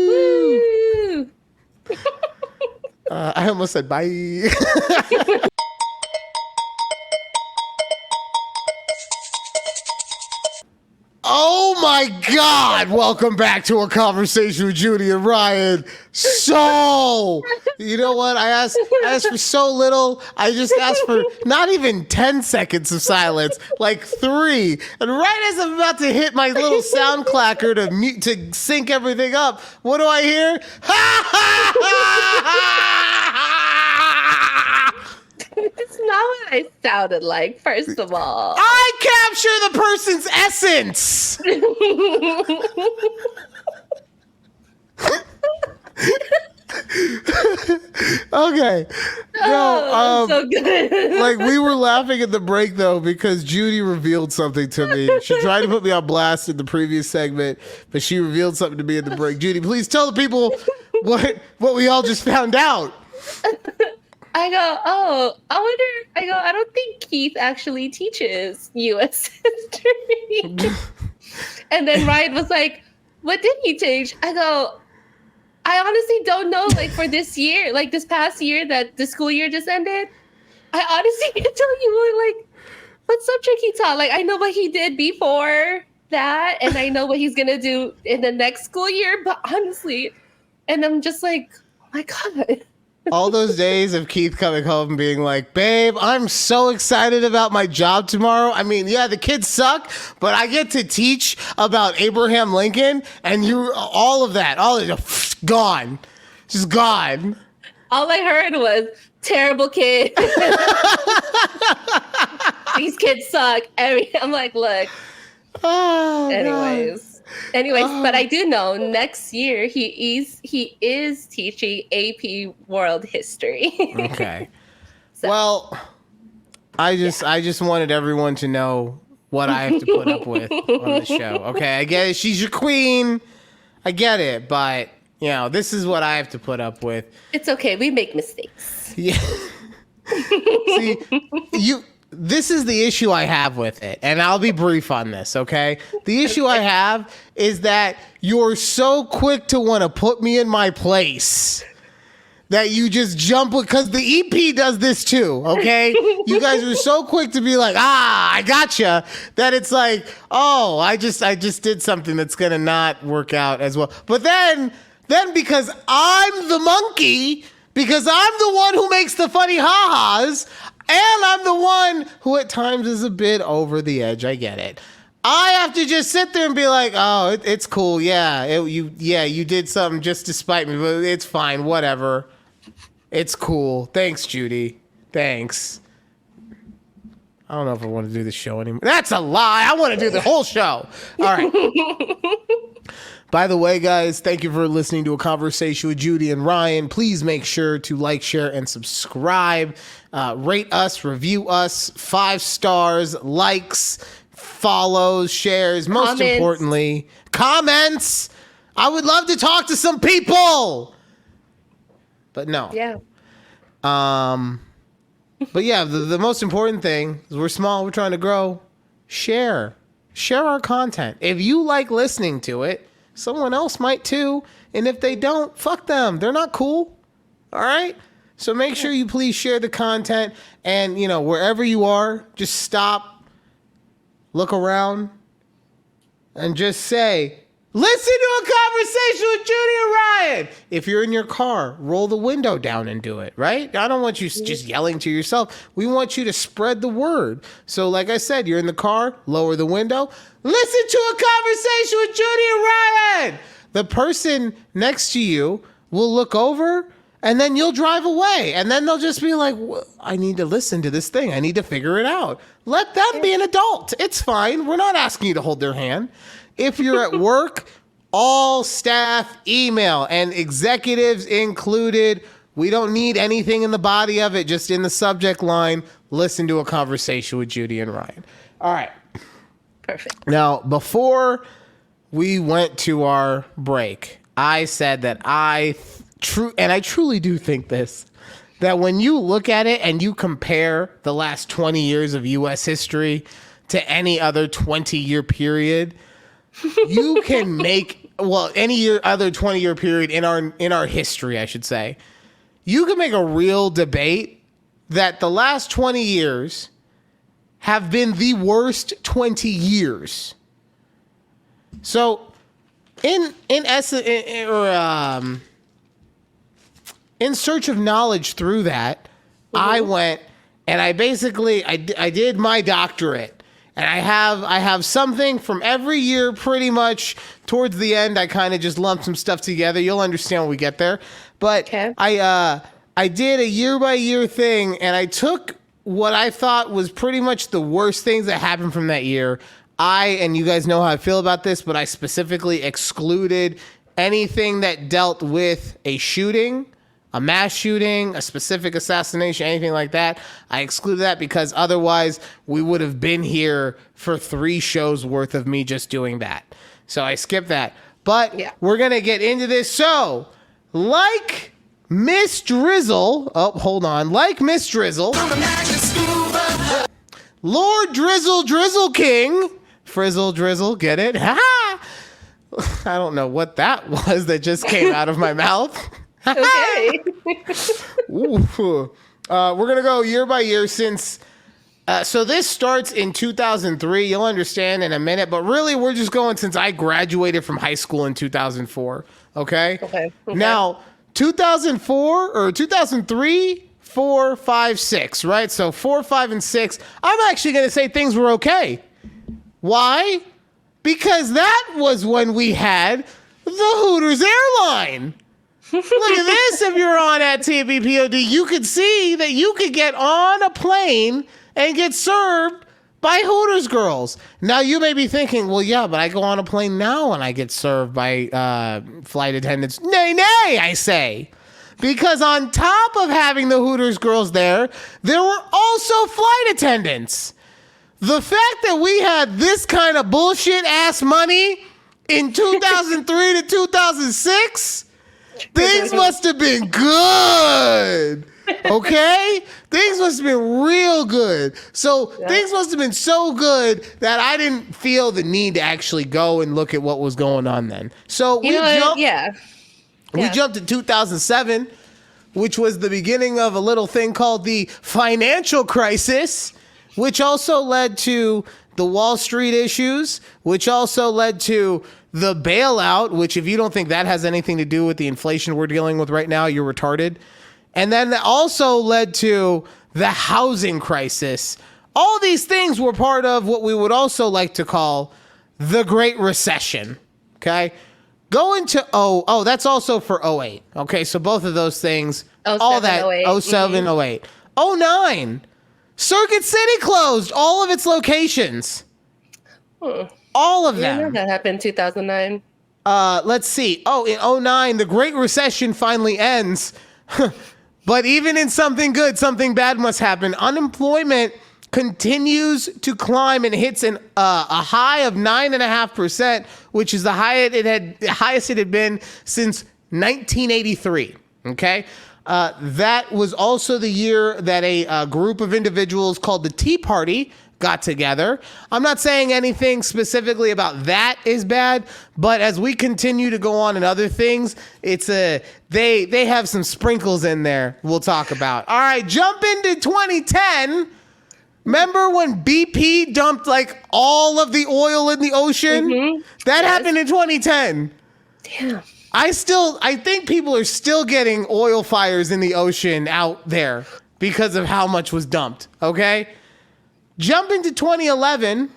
Woo! I almost said bye. Oh my God! Welcome back to A Conversation with Judy and Ryan. So, you know what? I asked for so little. I just asked for not even 10 seconds of silence, like 3. And right as I'm about to hit my little sound clacker to sync everything up, what do I hear? It's not what I sounded like, first of all. I capture the person's essence. Okay. No, so good. like we were laughing at the break though because Judy revealed something to me. She tried to put me on blast in the previous segment, but she revealed something to me in the break. Judy, please tell the people what we all just found out. I go, I don't think Keith actually teaches U.S. history. And then Ryan was like, what did he teach? I go, I honestly don't know, like, for this year, like this past year that the school year just ended, I honestly can't tell you, like, what subject he taught. Like, I know what he did before that, and I know what he's going to do in the next school year, but honestly, and I'm just like, oh my God. All those days of Keith coming home and being like, babe, I'm so excited about my job tomorrow. I mean, yeah, the kids suck, but I get to teach about Abraham Lincoln, and all of that, gone. Just gone. All I heard was, terrible kid. These kids suck. I'm like, look. Oh, Anyways, but I do know next year he is teaching AP World History. Okay. So, well, I just wanted everyone to know what I have to put up with on the show. Okay, I get it. She's your queen. I get it, but you know, this is what I have to put up with. It's okay. We make mistakes. Yeah. See, this is the issue I have with it, and I'll be brief on this, okay? The issue I have is that you're so quick to want to put me in my place that you just jump because the EP does this too, okay? You guys are so quick to be like, I gotcha, that it's like, oh, I just did something that's gonna not work out as well. But then because I'm the monkey, because I'm the one who makes the funny ha-has, and I'm the one who at times is a bit over the edge. I get it. I have to just sit there and be like, oh, it's cool. Yeah, you did something just to spite me, but it's fine. Whatever. It's cool. Thanks, Judy. Thanks. I don't know if I want to do the show anymore. That's a lie. I want to do the whole show. All right. By the way, guys, thank you for listening to A Conversation with Judy and Ryan. Please make sure to like, share, and subscribe. Rate us, review us, 5 stars, likes, follows, shares. Most importantly, comments. I would love to talk to some people. But no. Yeah. But yeah, the most important thing is we're small, we're trying to grow. Share our content. If you like listening to it, someone else might too. And if they don't, fuck them. They're not cool. All right? So make sure you please share the content. And, you know, wherever you are, just stop, look around, and just say, listen to A Conversation with Judy and Ryan. If you're in your car, roll the window down and do it, right? I don't want you just yelling to yourself. We want you to spread the word. So like I said, you're in the car, lower the window. Listen to A Conversation with Judy and Ryan. The person next to you will look over and then you'll drive away. And then they'll just be like, I need to listen to this thing. I need to figure it out. Let them be an adult. It's fine. We're not asking you to hold their hand. If you're at work, all staff email and executives included. We don't need anything in the body of it, just in the subject line, listen to A Conversation with Judy and Ryan. All right. Perfect. Now, before we went to our break, I said that I truly do think this, that when you look at it and you compare the last 20 years of U.S. history to any other 20-year period, you can make, well, other 20-year period in our history, I should say, you can make a real debate that the last 20 years have been the worst 20 years. So, in search of knowledge through that, I went and I did my doctorate. And I have something from every year pretty much towards the end. I kind of just lumped some stuff together. You'll understand when we get there. But okay. I did a year by year thing, and I took what I thought was pretty much the worst things that happened from that year. And you guys know how I feel about this, but I specifically excluded anything that dealt with a shooting, a mass shooting, a specific assassination, anything like that. I excluded that because otherwise we would have been here for 3 shows worth of me just doing that. So I skipped that. But We're going to get into this. So, like Miss Drizzle, like Miss Drizzle, Lord Drizzle King, Frizzle Drizzle, get it? Ha! I don't know what that was that just came out of my mouth. Okay. Ooh. We're going to go year by year since... so this starts in 2003. You'll understand in a minute. But really, we're just going since I graduated from high school in 2004. Okay? Okay. Now, 2004 or 2003, 4, 5, 6, right? So 4, 5, and 6. I'm actually going to say things were okay. Why? Because that was when we had the Hooters airline. Look at this. If you're on at TBPOD, you could see that you could get on a plane and get served by Hooters girls. Now, you may be thinking, well, yeah, but I go on a plane now and I get served by flight attendants. Nay, nay, I say. Because on top of having the Hooters girls there were also flight attendants. The fact that we had this kind of bullshit ass money in 2003 to 2006, things must have been good. Okay? Things must have been real good. So things must have been so good that I didn't feel the need to actually go and look at what was going on then. So we jumped to 2007, which was the beginning of a little thing called the financial crisis, which also led to the Wall Street issues, which also led to the bailout, which if you don't think that has anything to do with the inflation we're dealing with right now, you're retarded. And then that also led to the housing crisis. All these things were part of what we would also like to call the Great Recession. Okay? Going to that's also for 08. Okay, so both of those things, all that 07, 08. 09. Circuit City closed all of its locations. All of them. That happened in 2009. Let's see. In 09, the Great Recession finally ends. But even in something good, something bad must happen. Unemployment continues to climb and hits a high of 9.5%, which is the highest it had been since 1983. Okay. That was also the year that a group of individuals called the Tea Party got together. I'm not saying anything specifically about that is bad, but as we continue to go on in other things, it's they have some sprinkles in there we'll talk about. All right, jump into 2010. Remember when BP dumped like all of the oil in the ocean? Mm-hmm. That happened in 2010. Damn. I think people are still getting oil fires in the ocean out there because of how much was dumped. Okay? Jump into 2011.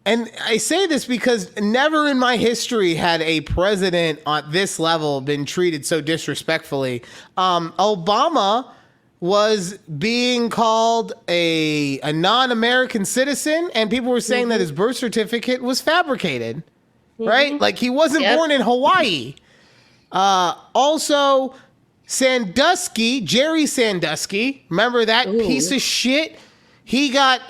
And I say this because never in my history had a president at this level been treated so disrespectfully. Obama was being called a non-American citizen, and people were saying that his birth certificate was fabricated. Right? Like he wasn't born in Hawaii. Also, Jerry Sandusky, remember that piece of shit? He got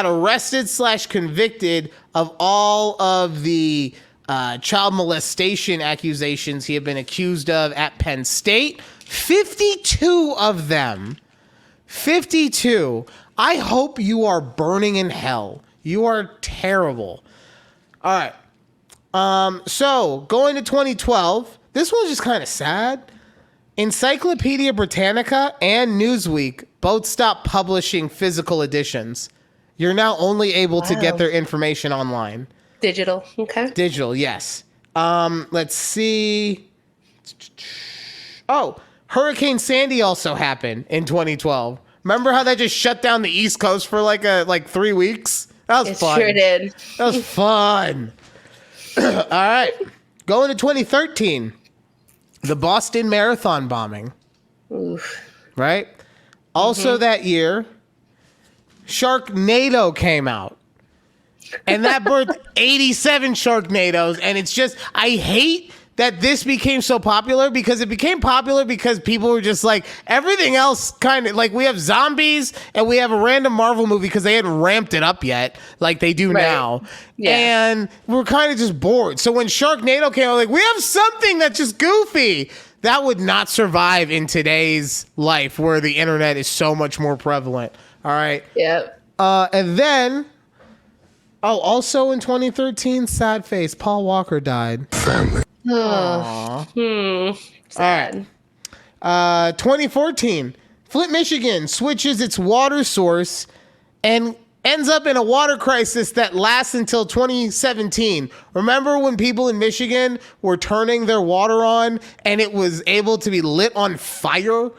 arrested / convicted of all of the child molestation accusations he had been accused of at Penn State. 52 of them. 52. I hope you are burning in hell. You are terrible. All right. So going to 2012, this one's just kind of sad. Encyclopedia Britannica and Newsweek both stopped publishing physical editions. You're now only able to get their information online. Digital, okay. Digital, yes. Let's see. Hurricane Sandy also happened in 2012. Remember how that just shut down the East Coast for like 3 weeks? That was fun. It sure did. That was fun. All right. Going to 2013. The Boston Marathon bombing. Oof. Right? Also that year, Sharknado came out. And that birthed 87 Sharknadoes. And it's just, I hate that this became so popular because it became popular because people were just like, everything else kind of, like we have zombies and we have a random Marvel movie because they hadn't ramped it up yet like they do now. Yeah. And we're kind of just bored. So when Sharknado came out, like, we have something that's just goofy. That would not survive in today's life where the internet is so much more prevalent. All right. Yep. And then Oh, also in 2013, sad face, Paul Walker died. Sad. 2014, Flint, Michigan switches its water source and ends up in a water crisis that lasts until 2017. Remember when people in Michigan were turning their water on and it was able to be lit on fire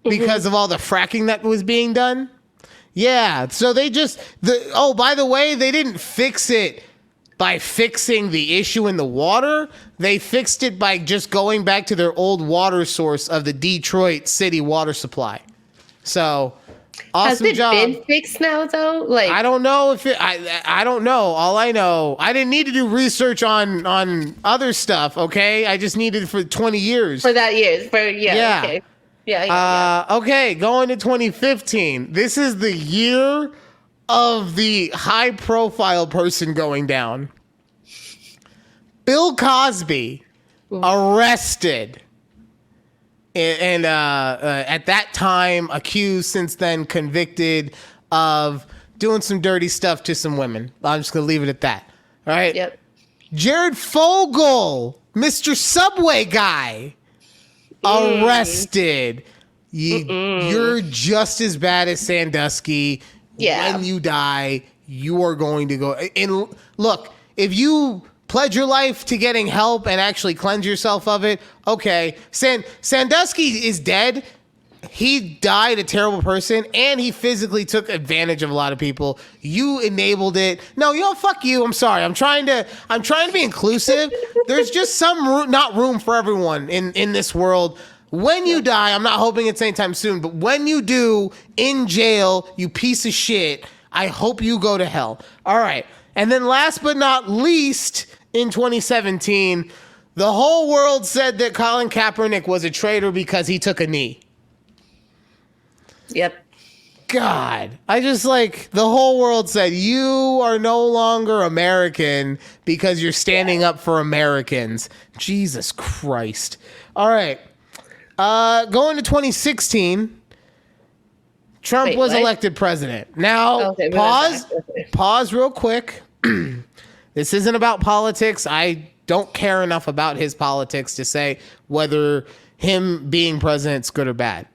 because of all the fracking that was being done? Yeah, so they just, by the way, they didn't fix it by fixing the issue in the water. They fixed it by just going back to their old water source of the Detroit city water supply. So, awesome job. Has it been fixed now, though? Like, I don't know if it, I don't know. All I know, I didn't need to do research on other stuff, okay? I just needed it for 20 years. For that year. Yeah. Okay. Yeah. Okay, going to 2015. This is the year of the high-profile person going down. Bill Cosby arrested, and at that time accused, since then convicted of doing some dirty stuff to some women. I'm just gonna leave it at that. All right. Yep. Jared Fogle, Mr. Subway guy, arrested. You're just as bad as Sandusky. Yeah. When you die, you are going to go. And look, if you pledge your life to getting help and actually cleanse yourself of it, okay. Sandusky is dead. He died a terrible person, and he physically took advantage of a lot of people. You enabled it. No, fuck you. I'm sorry. I'm trying to be inclusive. There's just not room for everyone in this world. When you die, I'm not hoping it's anytime soon, but when you do, in jail, you piece of shit, I hope you go to hell. All right. And then last but not least, in 2017, the whole world said that Colin Kaepernick was a traitor because he took a knee. Yep. God, the whole world said you are no longer American because you're standing up for Americans. Jesus Christ. All right. Going to 2016, Trump was elected president. Now, pause real quick. This isn't about politics. I don't care enough about his politics to say whether him being president's good or bad.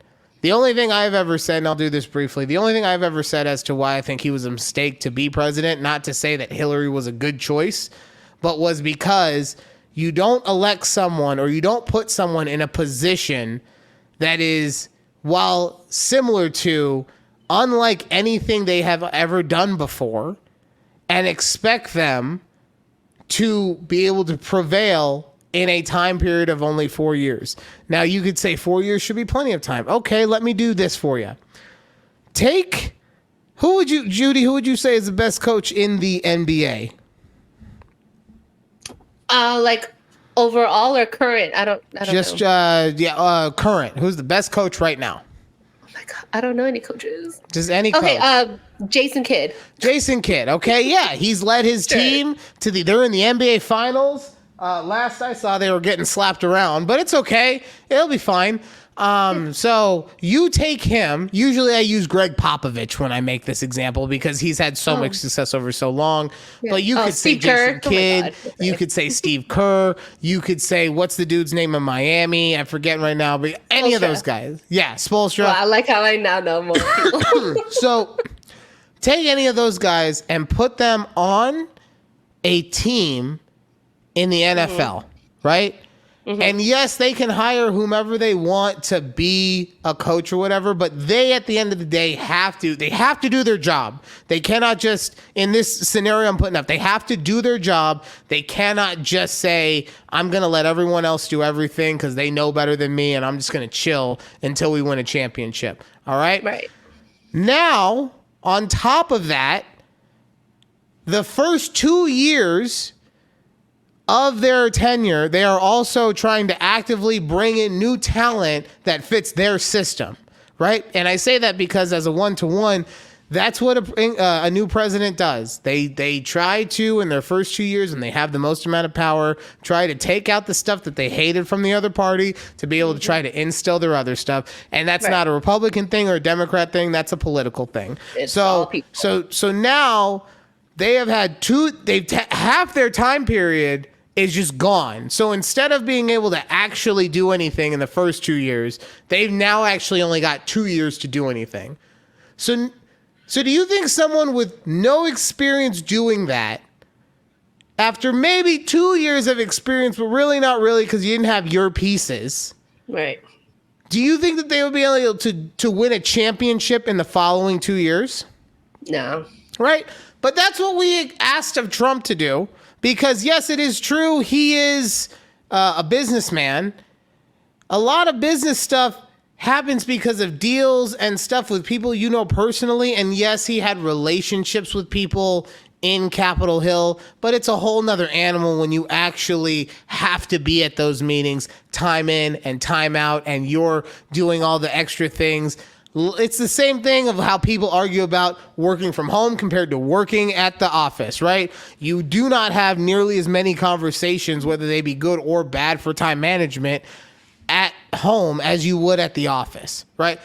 The only thing I've ever said, and I'll do this briefly, the only thing I've ever said as to why I think he was a mistake to be president, not to say that Hillary was a good choice, but was because you don't elect someone or you don't put someone in a position that is, while similar to, unlike anything they have ever done before, and expect them to be able to prevail in a time period of only 4 years. Now, you could say 4 years should be plenty of time. Okay, let me do this for you. Judy, who would you say is the best coach in the NBA? Like overall or current? I don't know. Current. Who's the best coach right now? Oh my God, I don't know any coaches. Just any coach. Okay, Jason Kidd. Jason Kidd. Okay, yeah, he's led his team to they're in the NBA Finals. Last I saw, they were getting slapped around, but it's okay. It'll be fine. So you take him. Usually I use Greg Popovich when I make this example because he's had so much success over so long. Yeah. But you could say Jason Kidd. You could say Steve Kerr. You could say, what's the dude's name in Miami? I'm forgetting right now, but any of those guys. Yeah, Spoelstra. Well, I like how I now know more people. So take any of those guys and put them on a team in the NFL, right? Mm-hmm. And yes, they can hire whomever they want to be a coach or whatever, but they, at the end of the day, have to do their job. They cannot just, in this scenario I'm putting up, they have to do their job. They cannot just say, I'm going to let everyone else do everything because they know better than me and I'm just going to chill until we win a championship. All right? Right. Now, on top of that, the first 2 years of their tenure, they are also trying to actively bring in new talent that fits their system, right? And I say that because as a one-to-one, that's what a new president does. They try to, in their first 2 years, and they have the most amount of power, try to take out the stuff that they hated from the other party to be able to try to instill their other stuff. And that's not a Republican thing or a Democrat thing. That's a political thing. It's all people. So now they have had half their time period is just gone. So instead of being able to actually do anything in the first 2 years, they've now actually only got 2 years to do anything. So do you think someone with no experience doing that, after maybe 2 years of experience, but really not really because you didn't have your pieces, Right. do you think that they would be able to win a championship in the following 2 years? No. Right? But that's what we asked of Trump to do. Because, yes, it is true. He is a businessman. A lot of business stuff happens because of deals and stuff with people you know personally. And, yes, he had relationships with people in Capitol Hill. But it's a whole nother animal when you actually have to be at those meetings, time in and time out, and you're doing all the extra things. It's the same thing of how people argue about working from home compared to working at the office, right? You do not have nearly as many conversations, whether they be good or bad for time management, at home as you would at the office, right?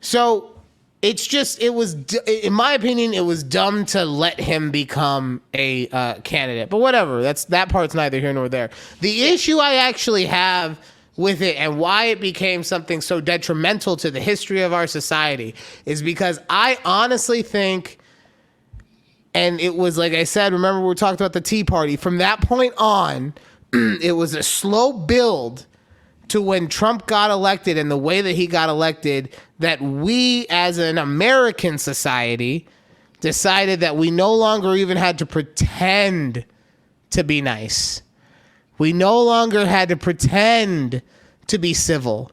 So it's just, in my opinion, it was dumb to let him become a candidate. But whatever, that part's neither here nor there. The issue I actually have with it and why it became something so detrimental to the history of our society is because I honestly think, and it was like I said, remember we talked about the Tea Party, from that point on, it was a slow build to when Trump got elected and the way that he got elected, that we as an American society decided that we no longer even had to pretend to be nice. We no longer had to pretend to be civil.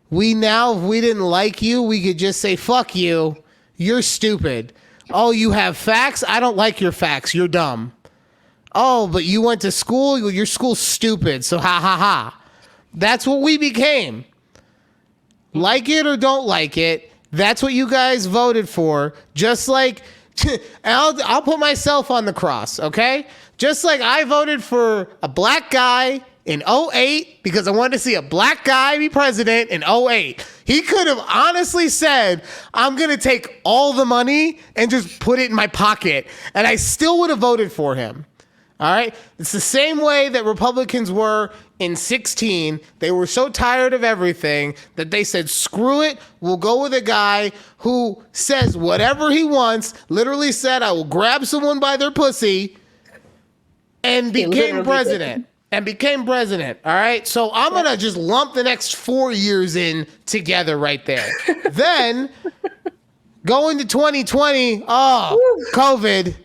If we didn't like you, we could just say, fuck you, you're stupid. Oh, you have facts? I don't like your facts, you're dumb. Oh, but you went to school? Your school's stupid, so ha ha ha. That's what we became. Like it or don't like it, that's what you guys voted for. Just like, I'll put myself on the cross, okay? Just like I voted for a black guy in 2008 because I wanted to see a black guy be president in 2008. He could have honestly said, I'm going to take all the money and just put it in my pocket, and I still would have voted for him. All right? It's the same way that Republicans were in 2016. They were so tired of everything that they said, screw it, we'll go with a guy who says whatever he wants, literally said, I will grab someone by their pussy, and became president. All right. So I'm going to just lump the next 4 years in together right there. Then go into 2020. Oh, COVID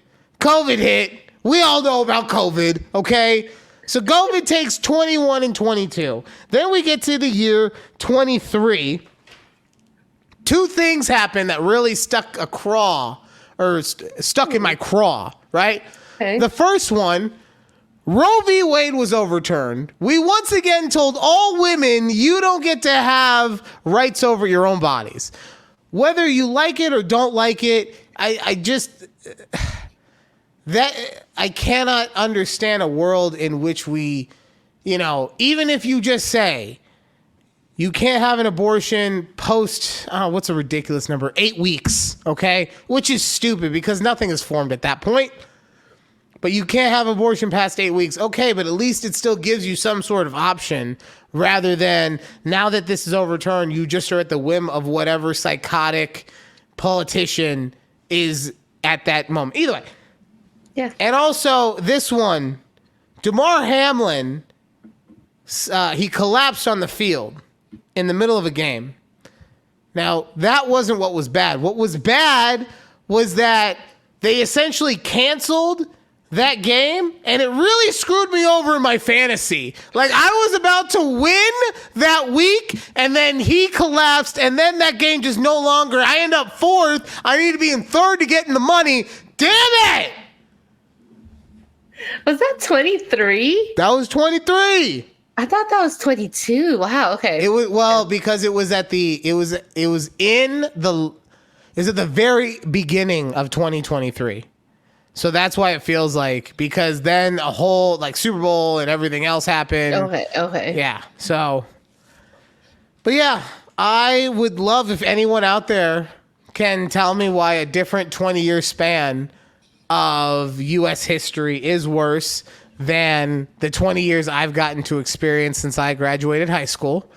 hit. We all know about COVID. Okay. So COVID takes 21 and 22. Then we get to the year 23. Two things happen that really stuck in my craw, right? Okay. The first one, Roe v. Wade was overturned. We once again told all women you don't get to have rights over your own bodies. Whether you like it or don't like it, I cannot understand a world in which we, even if you just say you can't have an abortion post, what's a ridiculous number? 8 weeks, okay? Which is stupid because nothing is formed at that point. But you can't have abortion past 8 weeks. Okay, but at least it still gives you some sort of option rather than now that this is overturned, you just are at the whim of whatever psychotic politician is at that moment. Either way. Yeah. And also this one, Damar Hamlin, he collapsed on the field in the middle of a game. Now, that wasn't what was bad. What was bad was that they essentially canceled that game, and it really screwed me over in my fantasy. Like, I was about to win that week, and then he collapsed, and then that game just no longer. I end up fourth. I need to be in third to get in the money. Damn it! Was that 23? That was 23. I thought that was 22. Wow. Okay. It was because it was at the very beginning of 2023. So that's why it feels like, because then a whole like Super Bowl and everything else happened. Okay. Yeah. So, but yeah, I would love if anyone out there can tell me why a different 20-year span of U.S. history is worse than the 20 years I've gotten to experience since I graduated high school.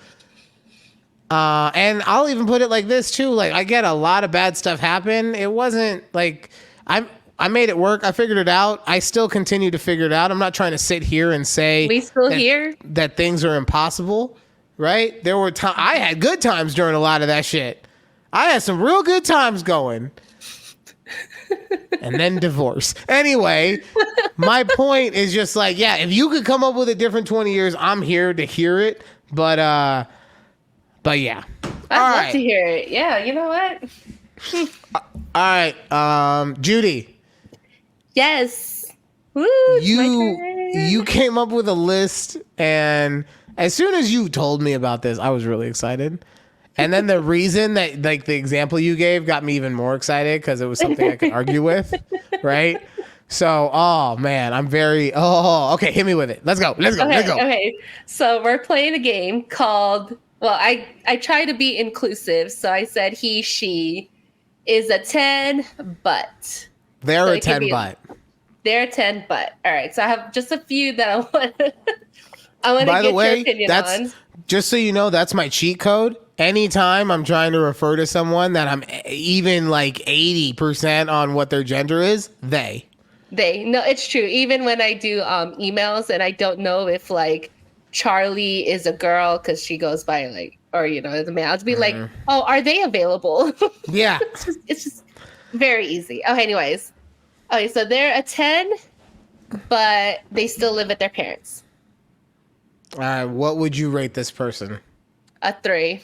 And I'll even put it like this too. Like, I get a lot of bad stuff happen. It wasn't like I made it work. I figured it out. I still continue to figure it out. I'm not trying to sit here and say we still here that things are impossible, right? There were times I had good times during a lot of that shit. I had some real good times going. And then divorce. Anyway, my point is just like, yeah, if you could come up with a different 20 years, I'm here to hear it. But yeah. I'd love to hear it. Yeah, you know what? All right, Judy. Yes. Woo, it's my turn. You came up with a list, and as soon as you told me about this, I was really excited. And then the reason that, like, the example you gave got me even more excited because it was something I could argue with, right? So, oh man, I'm very okay. Hit me with it. Let's go. Okay. So we're playing a game called. Well, I try to be inclusive, so I said he, she is a 10, but they're a 10, but they're a 10, but. All right. So I have just a few that I want. To By get the way, your opinion on. Just so you know, that's my cheat code. Anytime I'm trying to refer to someone that I'm even like 80% on what their gender is, they. No, it's true. Even when I do emails and I don't know if like Charlie is a girl because she goes by like, or as a man, I'll be like, oh, are they available? Yeah. it's just very easy. Oh, anyways. Okay, so they're a 10, but they still live with their parents. All right, what would you rate this person? A 3.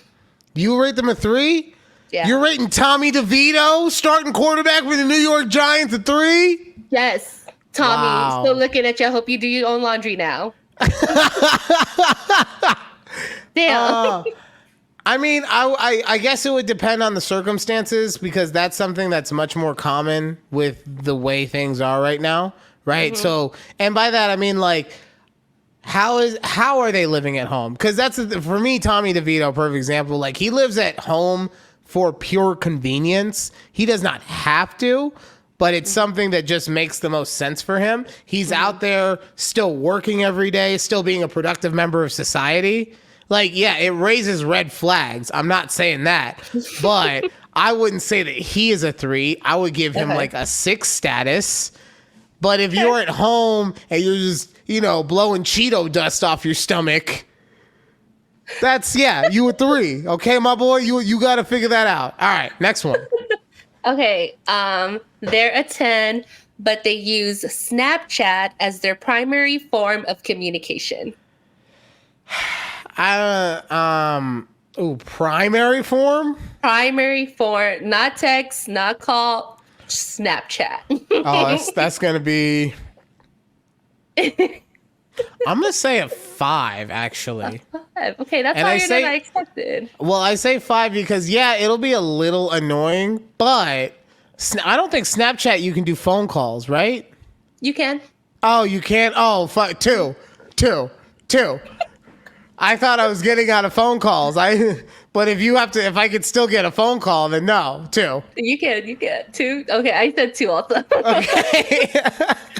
You rate them a 3? Yeah. You're rating Tommy DeVito, starting quarterback for the New York Giants, a 3? Yes. Tommy, Wow. still looking at you. I hope you do your own laundry now. Damn. I mean, I guess it would depend on the circumstances because that's something that's much more common with the way things are right now, right? Mm-hmm. So, and by that I mean like, how are they living at home? Because that's for me, Tommy DeVito, perfect example. Like, he lives at home for pure convenience. He does not have to, but it's something that just makes the most sense for him. He's out there still working every day, still being a productive member of society. Like, yeah, it raises red flags. I'm not saying that, but I wouldn't say that he is a 3. I would give him like a 6 status. But if you're at home and you're just, blowing Cheeto dust off your stomach, that's, you a 3. Okay, my boy, you got to figure that out. All right, next one. Okay, they're a 10, but they use Snapchat as their primary form of communication. Primary form? Primary form, not text, not call, Snapchat. Oh, that's going to be... I'm going to say a 5, actually. A 5. Okay, that's And higher than I expected. Well, I say 5 because, it'll be a little annoying, but I don't think Snapchat you can do phone calls, right? You can. Oh, you can't? Oh, 2. I thought I was getting out of phone calls. But if I could still get a phone call, then no, 2. You can. 2. Okay, I said 2 also. Okay.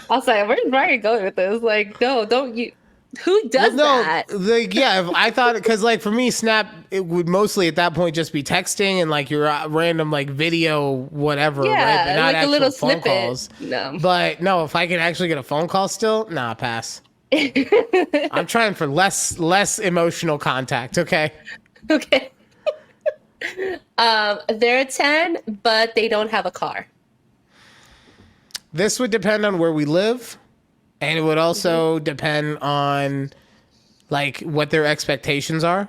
I was like, where's Ryan going with this? Like, no, don't you? Who does that? If I thought, because like for me, Snap, it would mostly at that point just be texting and like your random like video, whatever, right? But not like actual a little phone snippet. calls. No. But no, if I could actually get a phone call still, nah, pass. I'm trying for less emotional contact, okay? Okay. They're a 10, but they don't have a car. This would depend on where we live, and it would also depend on like what their expectations are.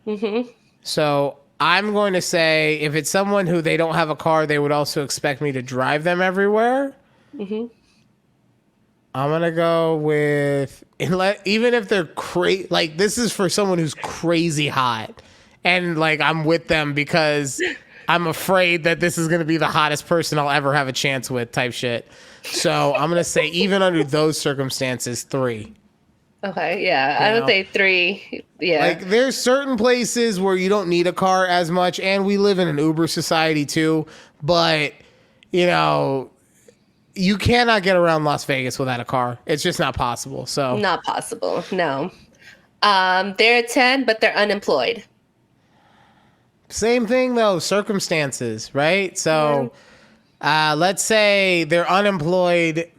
Mm-hmm. So I'm going to say if it's someone who they don't have a car, they would also expect me to drive them everywhere. Mm-hmm. I'm going to go with, even if they're crazy, like this is for someone who's crazy hot. And like I'm with them because I'm afraid that this is going to be the hottest person I'll ever have a chance with type shit. So I'm going to say even under those circumstances, 3. Okay, yeah. I would say 3. Yeah. Like there's certain places where you don't need a car as much, and we live in an Uber society too. But, you cannot get around Las Vegas without a car. It's just not possible. So Not possible. No. They're a 10, but they're unemployed. same thing though, circumstances, right? So let's say they're unemployed.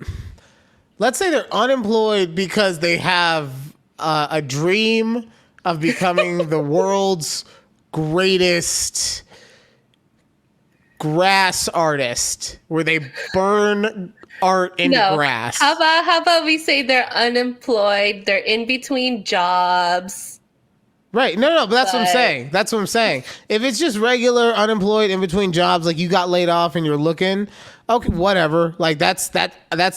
Let's say they're unemployed because they have a dream of becoming the world's greatest grass artist, where they burn art into grass. How about we say they're unemployed? They're in between jobs. Right. No, but that's what I'm saying. That's what I'm saying. If it's just regular unemployed in between jobs, like you got laid off and you're looking, okay, whatever. Like that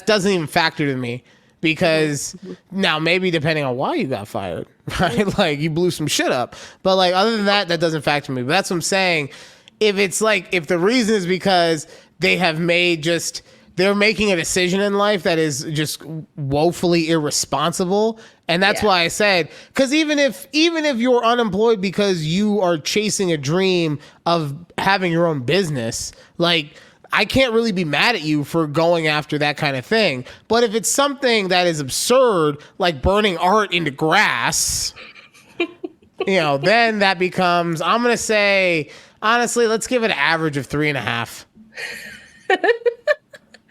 doesn't even factor to me, because now maybe depending on why you got fired, right? Like you blew some shit up. But like other than that, that doesn't factor to me. But that's what I'm saying. If it's like, if the reason is because they have they're making a decision in life that is just woefully irresponsible. And that's why I said, because even if you're unemployed because you are chasing a dream of having your own business, like I can't really be mad at you for going after that kind of thing. But if it's something that is absurd, like burning art into grass, then that becomes, I'm going to say, honestly, let's give it an average of 3.5.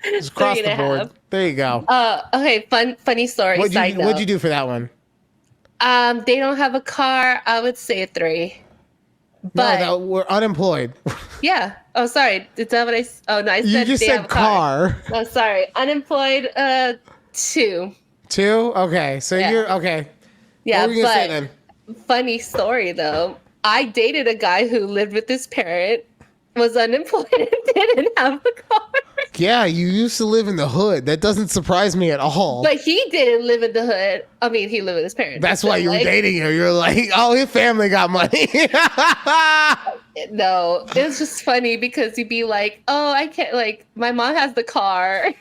Just across the board. There you go. Okay. Funny story. What'd you do for that one? They don't have a car. I would say a 3. But no, we're unemployed. Yeah. Oh, sorry. Is that what I? Oh no, I said you just they said have a car. car. Oh, sorry. Unemployed. 2. 2. Okay. So you're okay. Yeah. What were you gonna say then? Funny story though. I dated a guy who lived with his parent, was unemployed, and didn't have a car. Yeah, you used to live in the hood. That doesn't surprise me at all. But he didn't live in the hood. I mean, he lived with his parents. That's why you were dating him. You're like, oh, his family got money. No, it was just funny because he'd be like, oh, I can't, like, my mom has the car.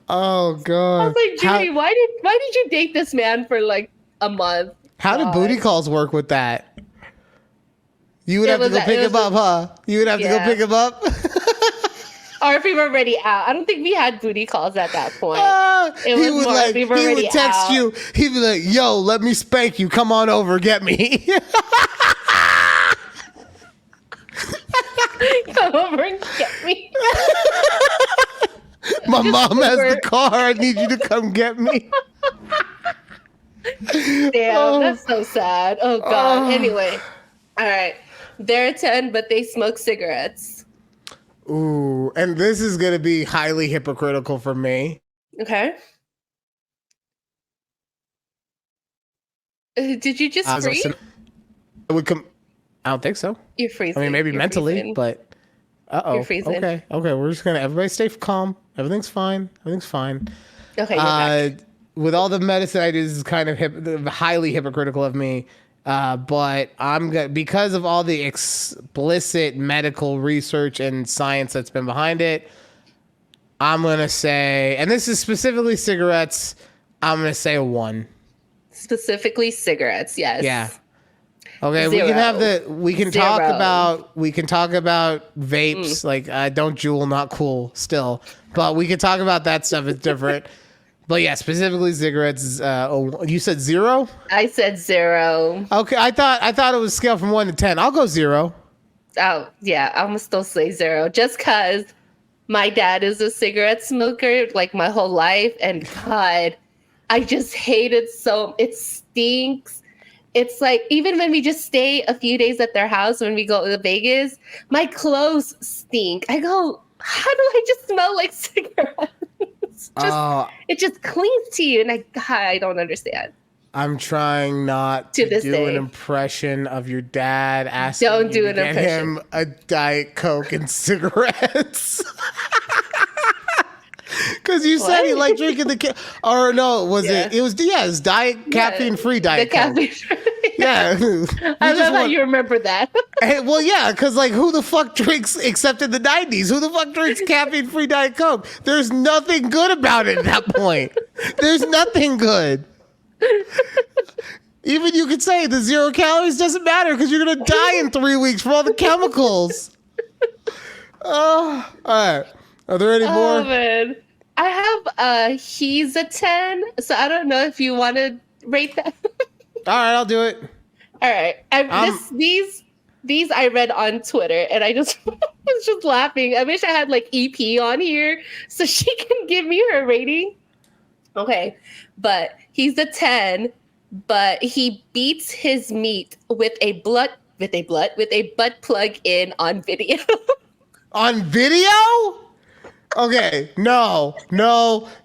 Oh, God. I was like, Judy, why did you date this man for like a month? How did booty calls work with that? You would have to go pick him up, huh? You would have to go pick him up? Or if we were already out. I don't think we had booty calls at that point. He would text you. He'd be like, yo, let me spank you. Come on over. Get me. Come over and get me. My mom has the car. I need you to come get me. Damn, that's so sad. Oh, God. Anyway. All right. They're a 10, but they smoke cigarettes. Ooh, and this is going to be highly hypocritical for me. Okay. Did you just freeze? I don't think so. You're freezing. I mean, maybe You're mentally, freezing. but You're freezing. Okay, we're just gonna everybody stay calm. Everything's fine. Okay. You're back. With all the medicine I do, this is kind of highly hypocritical of me. But because of all the explicit medical research and science that's been behind it, I'm gonna say, and this is specifically cigarettes, I'm gonna say a 1. Specifically cigarettes, yes. Yeah. Okay, 0. we can talk about vapes, like don't Juul, not cool still. But we can talk about that stuff, it's different. But yeah, specifically cigarettes. You said 0? I said 0. Okay, I thought it was scale from 1 to 10. I'll go 0. Oh yeah, I'm gonna still say 0, just cause my dad is a cigarette smoker like my whole life, and God, I just hate it so. It stinks. It's like, even when we just stay a few days at their house when we go to Vegas, my clothes stink. I go, how do I just smell like cigarettes? It just clings to you, and I don't understand. I'm trying not to do an impression of your dad asking you to get him a Diet Coke and cigarettes. Because you said he liked drinking it was Diet caffeine-free Diet Coke. Caffeine-free. Yeah. I love how you remember that. Well, yeah, because like who the fuck drinks, except in the 90s, who the fuck drinks caffeine-free Diet Coke? There's nothing good about it at that point. There's nothing good. Even you could say the 0 calories doesn't matter because you're going to die in 3 weeks from all the chemicals. Oh, all right. Are there any Oh more? man. I have he's a 10, so I don't know if you want to rate that. All right, I'll do it. All right. These I read on Twitter and I just was just laughing. I wish I had like EP on here so she can give me her rating. Okay. But he's a 10, but he beats his meat with a butt plug in on video. On video? Okay, no.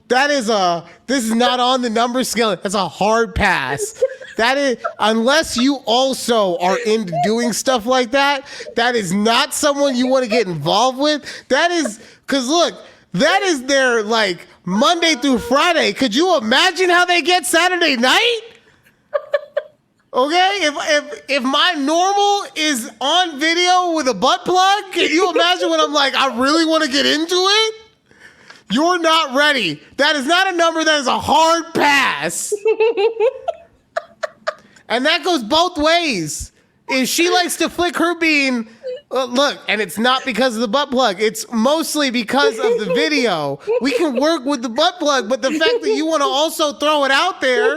This is not on the number scale. That's a hard pass. That is, unless you also are into doing stuff like that, that is not someone you want to get involved with. That is, because look, that is their like Monday through Friday. Could you imagine how they get Saturday night? Okay, if my normal is on video with a butt plug, can you imagine when I'm like, I really want to get into it? You're not ready. That is not a number. That is a hard pass. And that goes both ways. If she likes to flick her bean, look, and it's not because of the butt plug. It's mostly because of the video. We can work with the butt plug, but the fact that you want to also throw it out there.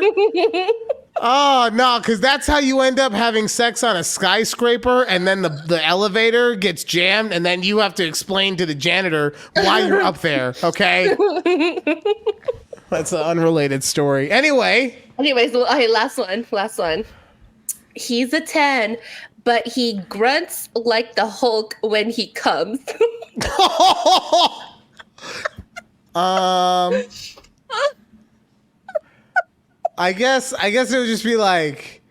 Oh, no, because that's how you end up having sex on a skyscraper, and then the elevator gets jammed, and then you have to explain to the janitor why you're up there, okay? That's an unrelated story. Anyways, Okay, last one. He's a 10, but he grunts like the Hulk when he comes. I guess it would just be like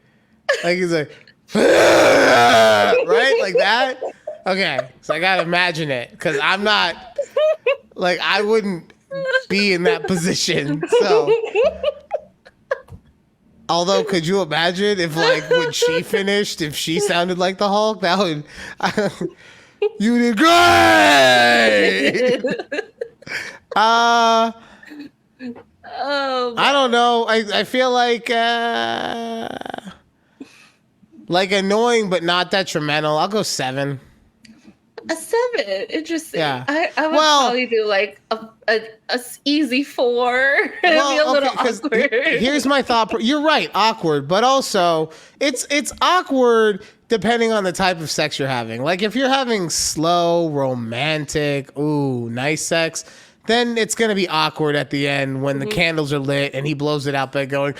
he's like, right? Like that? Okay, so I gotta imagine it, because I'm not, like, I wouldn't be in that position, so. Although, could you imagine if, like, when she finished, if she sounded like the Hulk? That would, you did great! Oh, I don't know. I feel like annoying, but not detrimental. I'll go 7. a 7. Interesting. Yeah. I would probably do like a easy 4. It'd be a little 'cause awkward. Here's my thought. You're right, awkward, but also it's awkward depending on the type of sex you're having. Like if you're having slow, romantic, nice sex, then it's going to be awkward at the end when the candles are lit and he blows it out by going,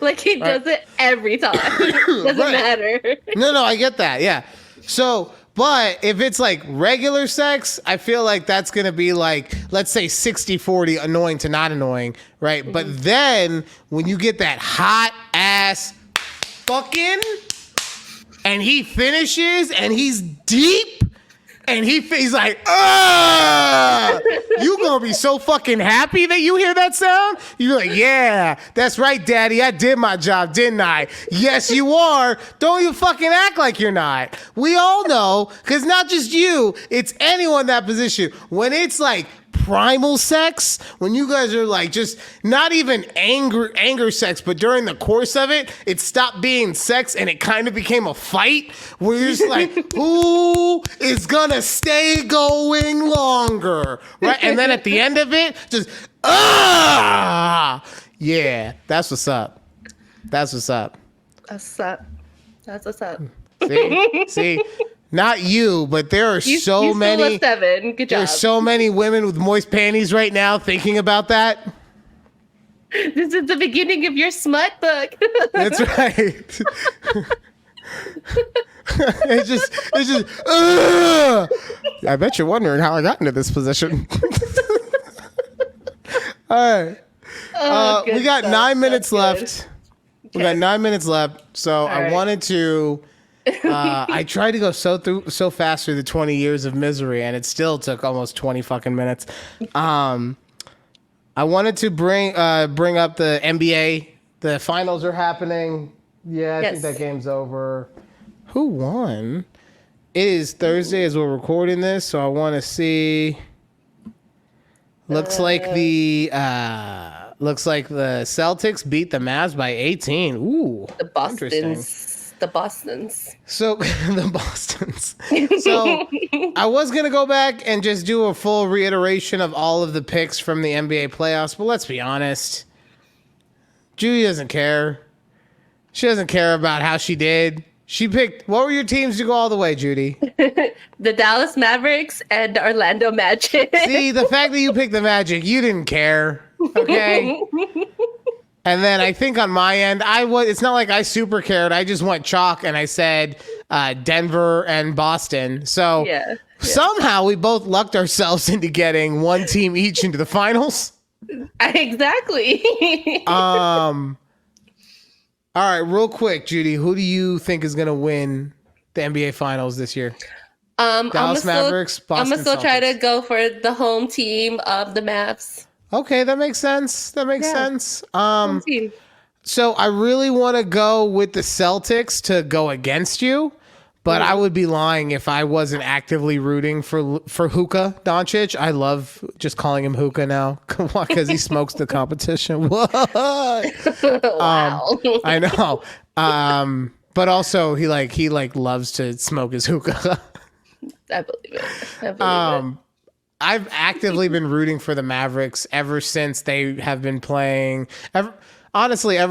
like he does it every time. Doesn't matter. No, I get that. Yeah. So, but if it's like regular sex, I feel like that's going to be like, let's say 60-40 annoying to not annoying, right? Mm-hmm. But then when you get that hot ass fucking and he finishes and he's deep, and he's like, you gonna be so fucking happy that you hear that sound? You're like, yeah, that's right, daddy. I did my job, didn't I? Yes, you are. Don't you fucking act like you're not. We all know, because not just you, it's anyone in that position. When it's like primal sex, when you guys are like just not even anger sex, but during the course of it, it stopped being sex and it kind of became a fight where you're just like, who is gonna stay going longer, right? And then at the end of it, just yeah, that's what's up. That's what's up. That's what's up. See. Not you, but there are so many. Still a 7. Good job. There's so many women with moist panties right now thinking about that. This is the beginning of your smut book. That's right. It's just. I bet you're wondering how I got into this position. All right. We got 9 minutes left. We got 9 minutes left. So I wanted to. I tried to go so fast through the 20 years of misery, and it still took almost 20 fucking minutes. I wanted to bring up the NBA. The finals are happening. Yeah, I think that game's over. Who won? It is Thursday as we're recording this, so I want to see. Looks like the Celtics beat the Mavs by 18. Ooh, the Boston the Bostons. So the Bostons. So I was gonna go back and just do a full reiteration of all of the picks from the NBA playoffs, but let's be honest, Judy doesn't care. She doesn't care about how she did. She picked. What were your teams to go all the way, Judy? The Dallas Mavericks and the Orlando Magic. See, the fact that you picked the Magic, you didn't care. Okay. And then I think on my end, it's not like I super cared. I just went chalk and I said Denver and Boston. So somehow we both lucked ourselves into getting one team each into the finals. Exactly. All right, real quick, Judy, who do you think is going to win the NBA finals this year? Dallas Mavericks, Boston I'm going to still try Celtics. to go for the home team of the Mavs. Okay, that makes sense. That makes sense. Home team. So I really want to go with the Celtics to go against you, but I would be lying if I wasn't actively rooting for Hookah Doncic. I love just calling him Hookah now because he smokes the competition. What? Wow. I know. But also he loves to smoke his hookah. I believe it. I've actively been rooting for the Mavericks ever since they have been playing. Ever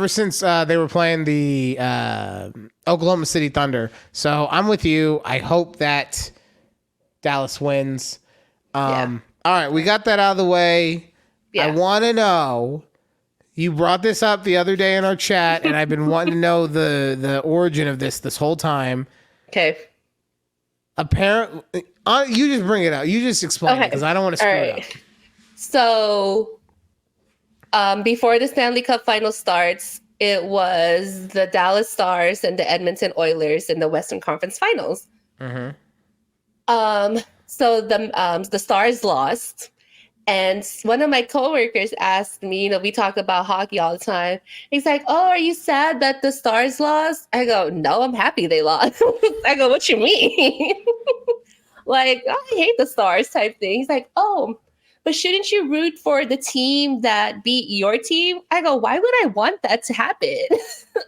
since they were playing the Oklahoma City Thunder. So I'm with you. I hope that Dallas wins. All right, we got that out of the way. Yeah. I want to know. You brought this up the other day in our chat, and I've been wanting to know the origin of this whole time. Okay. Apparently, you just bring it out. You just explain it because I don't want to screw it up. So, before the Stanley Cup final starts, it was the Dallas Stars and the Edmonton Oilers in the Western Conference Finals. Mm-hmm. So the Stars lost. And one of my coworkers asked me, we talk about hockey all the time. He's like, "Oh, are you sad that the Stars lost?" I go, "No, I'm happy they lost." I go, "What you mean?" Like, "I hate the Stars" type thing. He's like, "Oh, but shouldn't you root for the team that beat your team?" I go, "Why would I want that to happen?"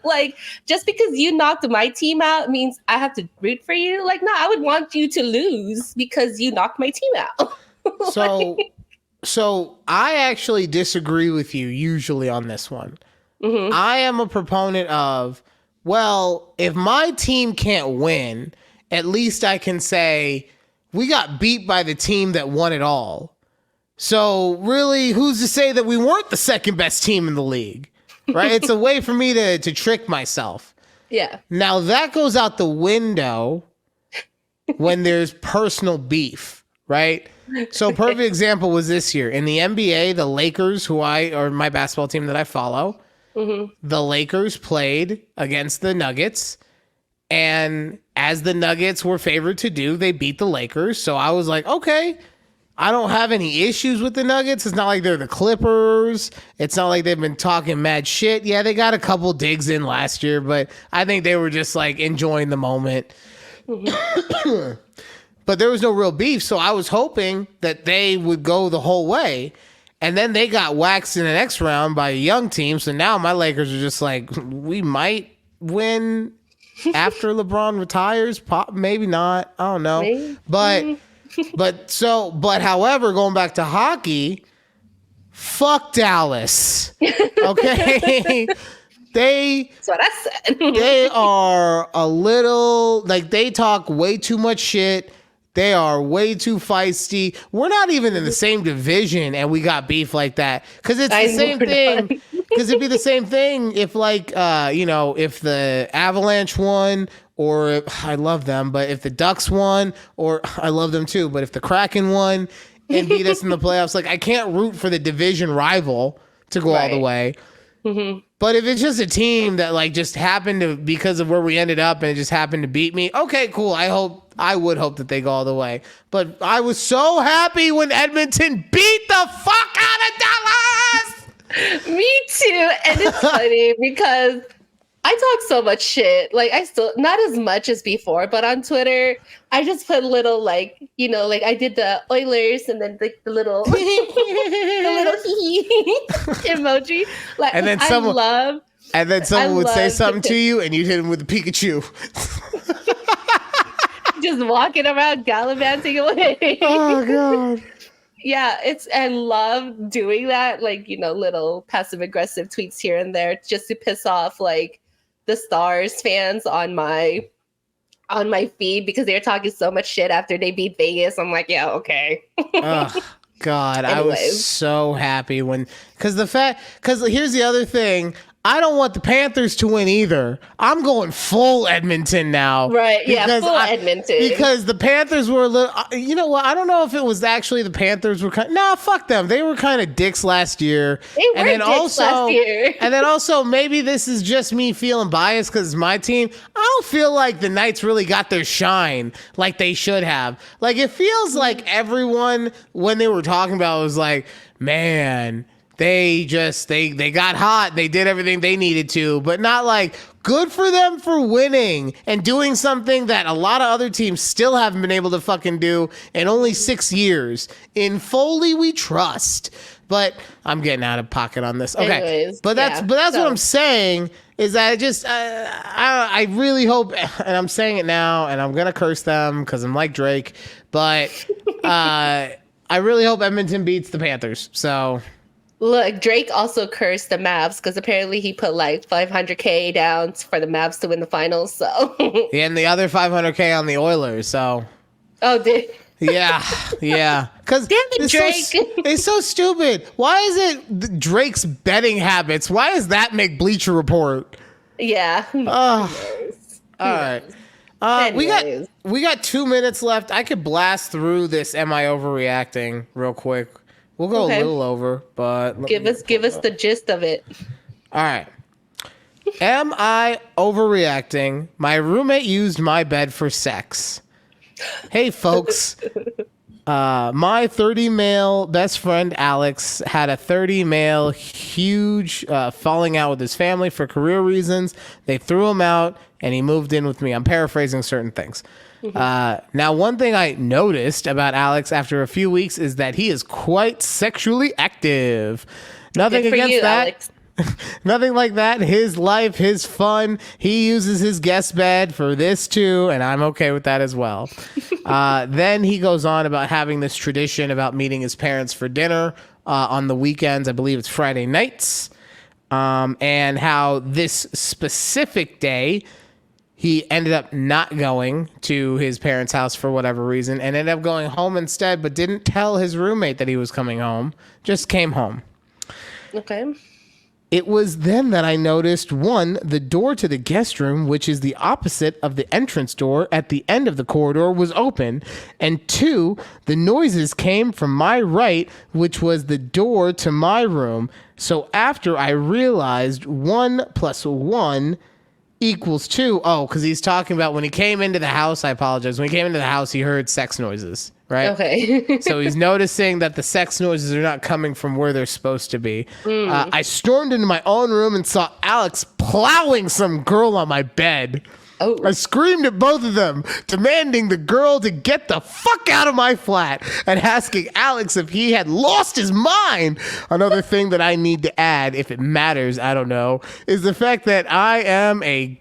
Like, just because you knocked my team out means I have to root for you? Like, no, I would want you to lose because you knocked my team out. So I actually disagree with you usually on this one. Mm-hmm. I am a proponent of, well, if my team can't win, at least I can say we got beat by the team that won it all. So really, who's to say that we weren't the second best team in the league, right? It's a way for me to trick myself. Yeah. Now that goes out the window when there's personal beef, right? So perfect example was this year in the NBA, the Lakers, or my basketball team that I follow, the Lakers played against the Nuggets, and as the Nuggets were favored to do, they beat the Lakers. So I was like, okay, I don't have any issues with the Nuggets. It's not like they're the Clippers. It's not like they've been talking mad shit. Yeah, they got a couple digs in last year, but I think they were just like enjoying the moment. But there was no real beef, so I was hoping that they would go the whole way. And then they got waxed in the next round by a young team, so now my Lakers are just like, we might win after LeBron retires. Maybe not. I don't know. Maybe. But however, going back to hockey, fuck Dallas. Okay? That's what I said. They are a little, like, they talk way too much shit. They are way too feisty. We're not even in the same division and we got beef like that. Because it's the same thing. Because it'd be the same thing if, like, if the Avalanche won, or I love them, but if the Ducks won, or I love them too, but if the Kraken won and beat us in the playoffs, like, I can't root for the division rival to go all the way. Mm-hmm. But if it's just a team that, like, just happened to, because of where we ended up, and it just happened to beat me, okay, cool. I would hope that they go all the way. But I was so happy when Edmonton beat the fuck out of Dallas. Me too. And it's funny because I talk so much shit. Like, I still, not as much as before, but on Twitter, I just put little, like, like I did the Oilers and then the little, the little emoji. Like, and then And then someone would say love something to you, and you'd hit him with a Pikachu. Just walking around gallivanting away. Oh god. Yeah, I love doing that, like, little passive aggressive tweets here and there just to piss off like the Stars fans on my feed because they're talking so much shit after they beat Vegas. I'm like, yeah, okay. Oh god, I was Anyways. so happy because here's the other thing. I don't want the Panthers to win either. I'm going full Edmonton now. Right, yeah, full Edmonton. Because the Panthers were a little, you know what? I don't know if it was actually the Panthers were fuck them. They were kind of dicks last year. They were dicks last year. And then also, maybe this is just me feeling biased because it's my team. I don't feel like the Knights really got their shine like they should have. Like, it feels like everyone, when they were talking about it, was like, man, they got hot. They did everything they needed to, but not like good for them for winning and doing something that a lot of other teams still haven't been able to fucking do in only 6 years. In Foley, we trust. But I'm getting out of pocket on this. Okay, anyways, but that's what I'm saying is that I really hope, and I'm saying it now, and I'm gonna curse them because I'm like Drake, but I really hope Edmonton beats the Panthers. So. Look, Drake also cursed the Mavs because apparently he put like $500K down for the Mavs to win the finals. So and the other $500K on the Oilers. So yeah. Because damn it, Drake! It's so stupid. Why is it Drake's betting habits? Why does that make Bleacher Report? Yeah. All right. We got 2 minutes left. I could blast through this. Am I overreacting? Real quick. We'll go a little over, but give us the gist of it. All right. Am I overreacting? My roommate used my bed for sex. Hey, folks. My 30 male best friend Alex had a 30 male huge falling out with his family for career reasons. They threw him out, and he moved in with me. I'm paraphrasing certain things. Now, one thing I noticed about Alex after a few weeks is that he is quite sexually active. Nothing against that. Alex. Nothing like that. His life, his fun. He uses his guest bed for this too, and I'm okay with that as well. Then he goes on about having this tradition about meeting his parents for dinner on the weekends. I believe it's Friday nights. And how this specific day, he ended up not going to his parents' house for whatever reason and ended up going home instead, but didn't tell his roommate that he was coming home, just came home. Okay. It was then that I noticed, one, the door to the guest room, which is the opposite of the entrance door at the end of the corridor, was open. And two, the noises came from my right, which was the door to my room. So after I realized 1 + 1 = 2. Oh, because he's talking about when he came into the house. I apologize. When he came into the house, he heard sex noises, right? Okay. So he's noticing that the sex noises are not coming from where they're supposed to be. I stormed into my own room and saw Alex plowing some girl on my bed. Oh. I screamed at both of them, demanding the girl to get the fuck out of my flat and asking Alex if he had lost his mind. Another thing that I need to add, if it matters, I don't know, is the fact that I'm gay.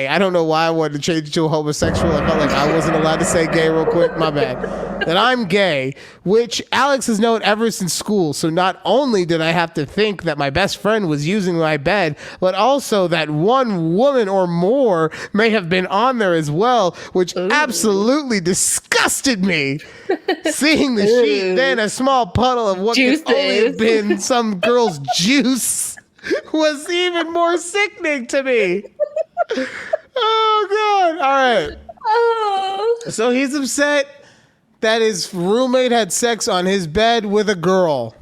I don't know why I wanted to change it to a homosexual. I felt like I wasn't allowed to say gay real quick. My bad. That I'm gay, which Alex has known ever since school. So not only did I have to think that my best friend was using my bed, but also that one woman or more may have been on there as well, which absolutely disgusted me. Seeing the sheet, then a small puddle of what could only have been some girl's juice was even more sickening to me. Oh, God. All right. Oh. So he's upset that his roommate had sex on his bed with a girl.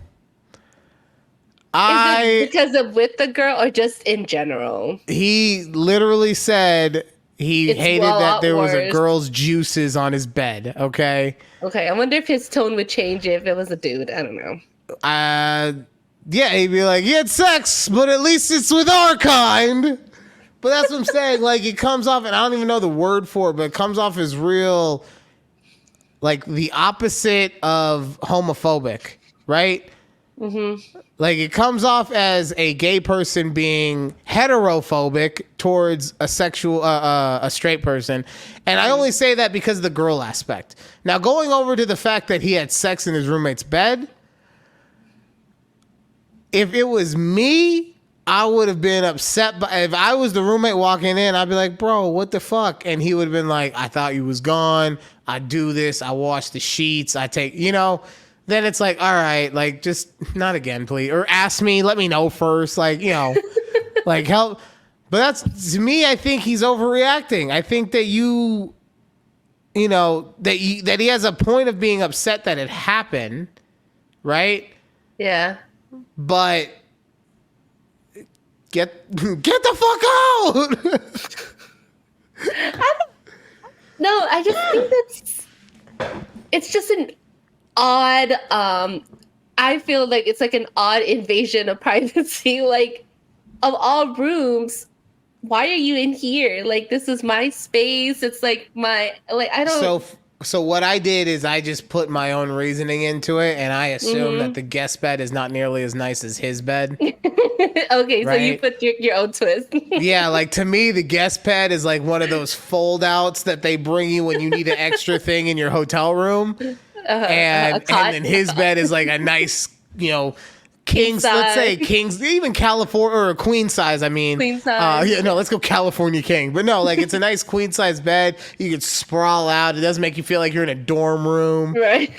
Is it because of with the girl or just in general? He literally said he hated that there was a worse. girl's juices on his bed, okay? Okay, I wonder if his tone would change if it was a dude. I don't know. Yeah, he'd be like, he had sex, but at least it's with our kind. But that's what I'm saying. Like, it comes off, and I don't even know the word for it, but it comes off as real, like, the opposite of homophobic, right? Like, it comes off as a gay person being heterophobic towards a straight person. And I only say that because of the girl aspect. Now, going over to the fact that he had sex in his roommate's bed, if it was me, I would have been upset. But if I was the roommate walking in, I'd be like, bro, what the fuck? And he would have been like, I thought you was gone. I do this. I wash the sheets. I take, then it's like, all right, like, just not again, please. Or ask me, let me know first. Like, like, help. But that's, to me, I think he's overreacting. I think that that he has a point of being upset that it happened, right? Yeah. But get the fuck out. No, I just think it's just an odd, I feel like it's like an odd invasion of privacy. Like, of all rooms, why are you in here? Like, this is my space. It's like I don't. So what I did is I just put my own reasoning into it, and I assume that the guest bed is not nearly as nice as his bed. Okay, right? So you put your own twist. Yeah, like, to me, the guest bed is like one of those fold outs that they bring you when you need an extra thing in your hotel room. And then his bed is like a nice, king's, let's say king's, even California, or a queen size. I mean, queen size. Let's go California king. But no, like, it's a nice queen size bed. You can sprawl out. It doesn't make you feel like you're in a dorm room. Right.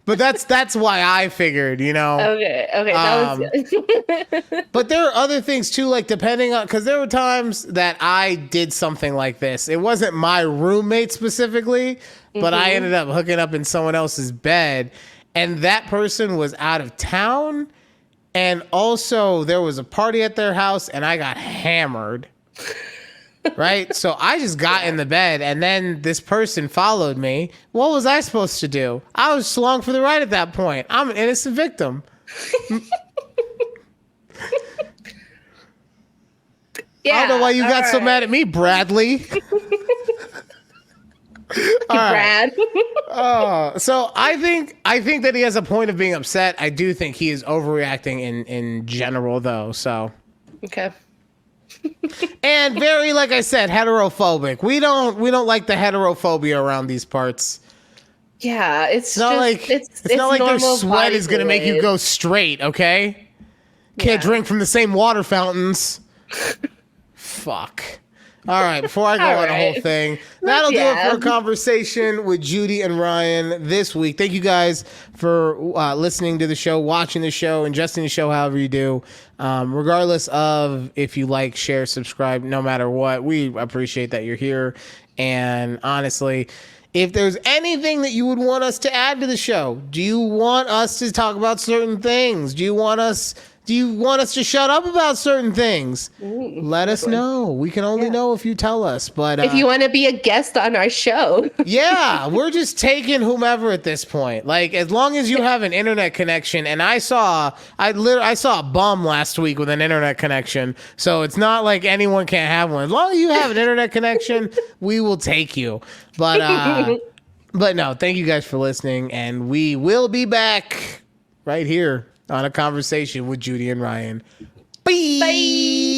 But that's why I figured, Okay. That was good. But there are other things too, like, depending on, because there were times that I did something like this. It wasn't my roommate specifically, but I ended up hooking up in someone else's bed. And that person was out of town. And also there was a party at their house and I got hammered. Right? So I just got in the bed and then this person followed me. What was I supposed to do? I was along for the ride at that point. I'm an innocent victim. Yeah, I don't know why you got so mad at me, Bradley. Brad. So I think that he has a point of being upset. I do think he is overreacting in general, though. So okay. And very, like I said, heterophobic. We don't like the heterophobia around these parts. Yeah, it's not just, like it's not like their sweat is gonna make you fluid. go straight. Okay, can't drink from the same water fountains. Fuck. All right, before I go on the whole thing, that'll do it for a conversation with Judy and Ryan this week. Thank you guys for listening to the show, watching the show, ingesting the show, however you do. Regardless of if you like, share, subscribe, no matter what, we appreciate that you're here. And honestly, if there's anything that you would want us to add to the show, do you want us to talk about certain things? Do you want us to shut up about certain things? Let us know. We can only know if you tell us. But if you want to be a guest on our show. Yeah, we're just taking whomever at this point. Like, as long as you have an internet connection. And I saw a bum last week with an internet connection. So it's not like anyone can't have one. As long as you have an internet connection, we will take you. But no, thank you guys for listening. And we will be back right here on A Conversation with Judy and Ryan. Bye. Bye.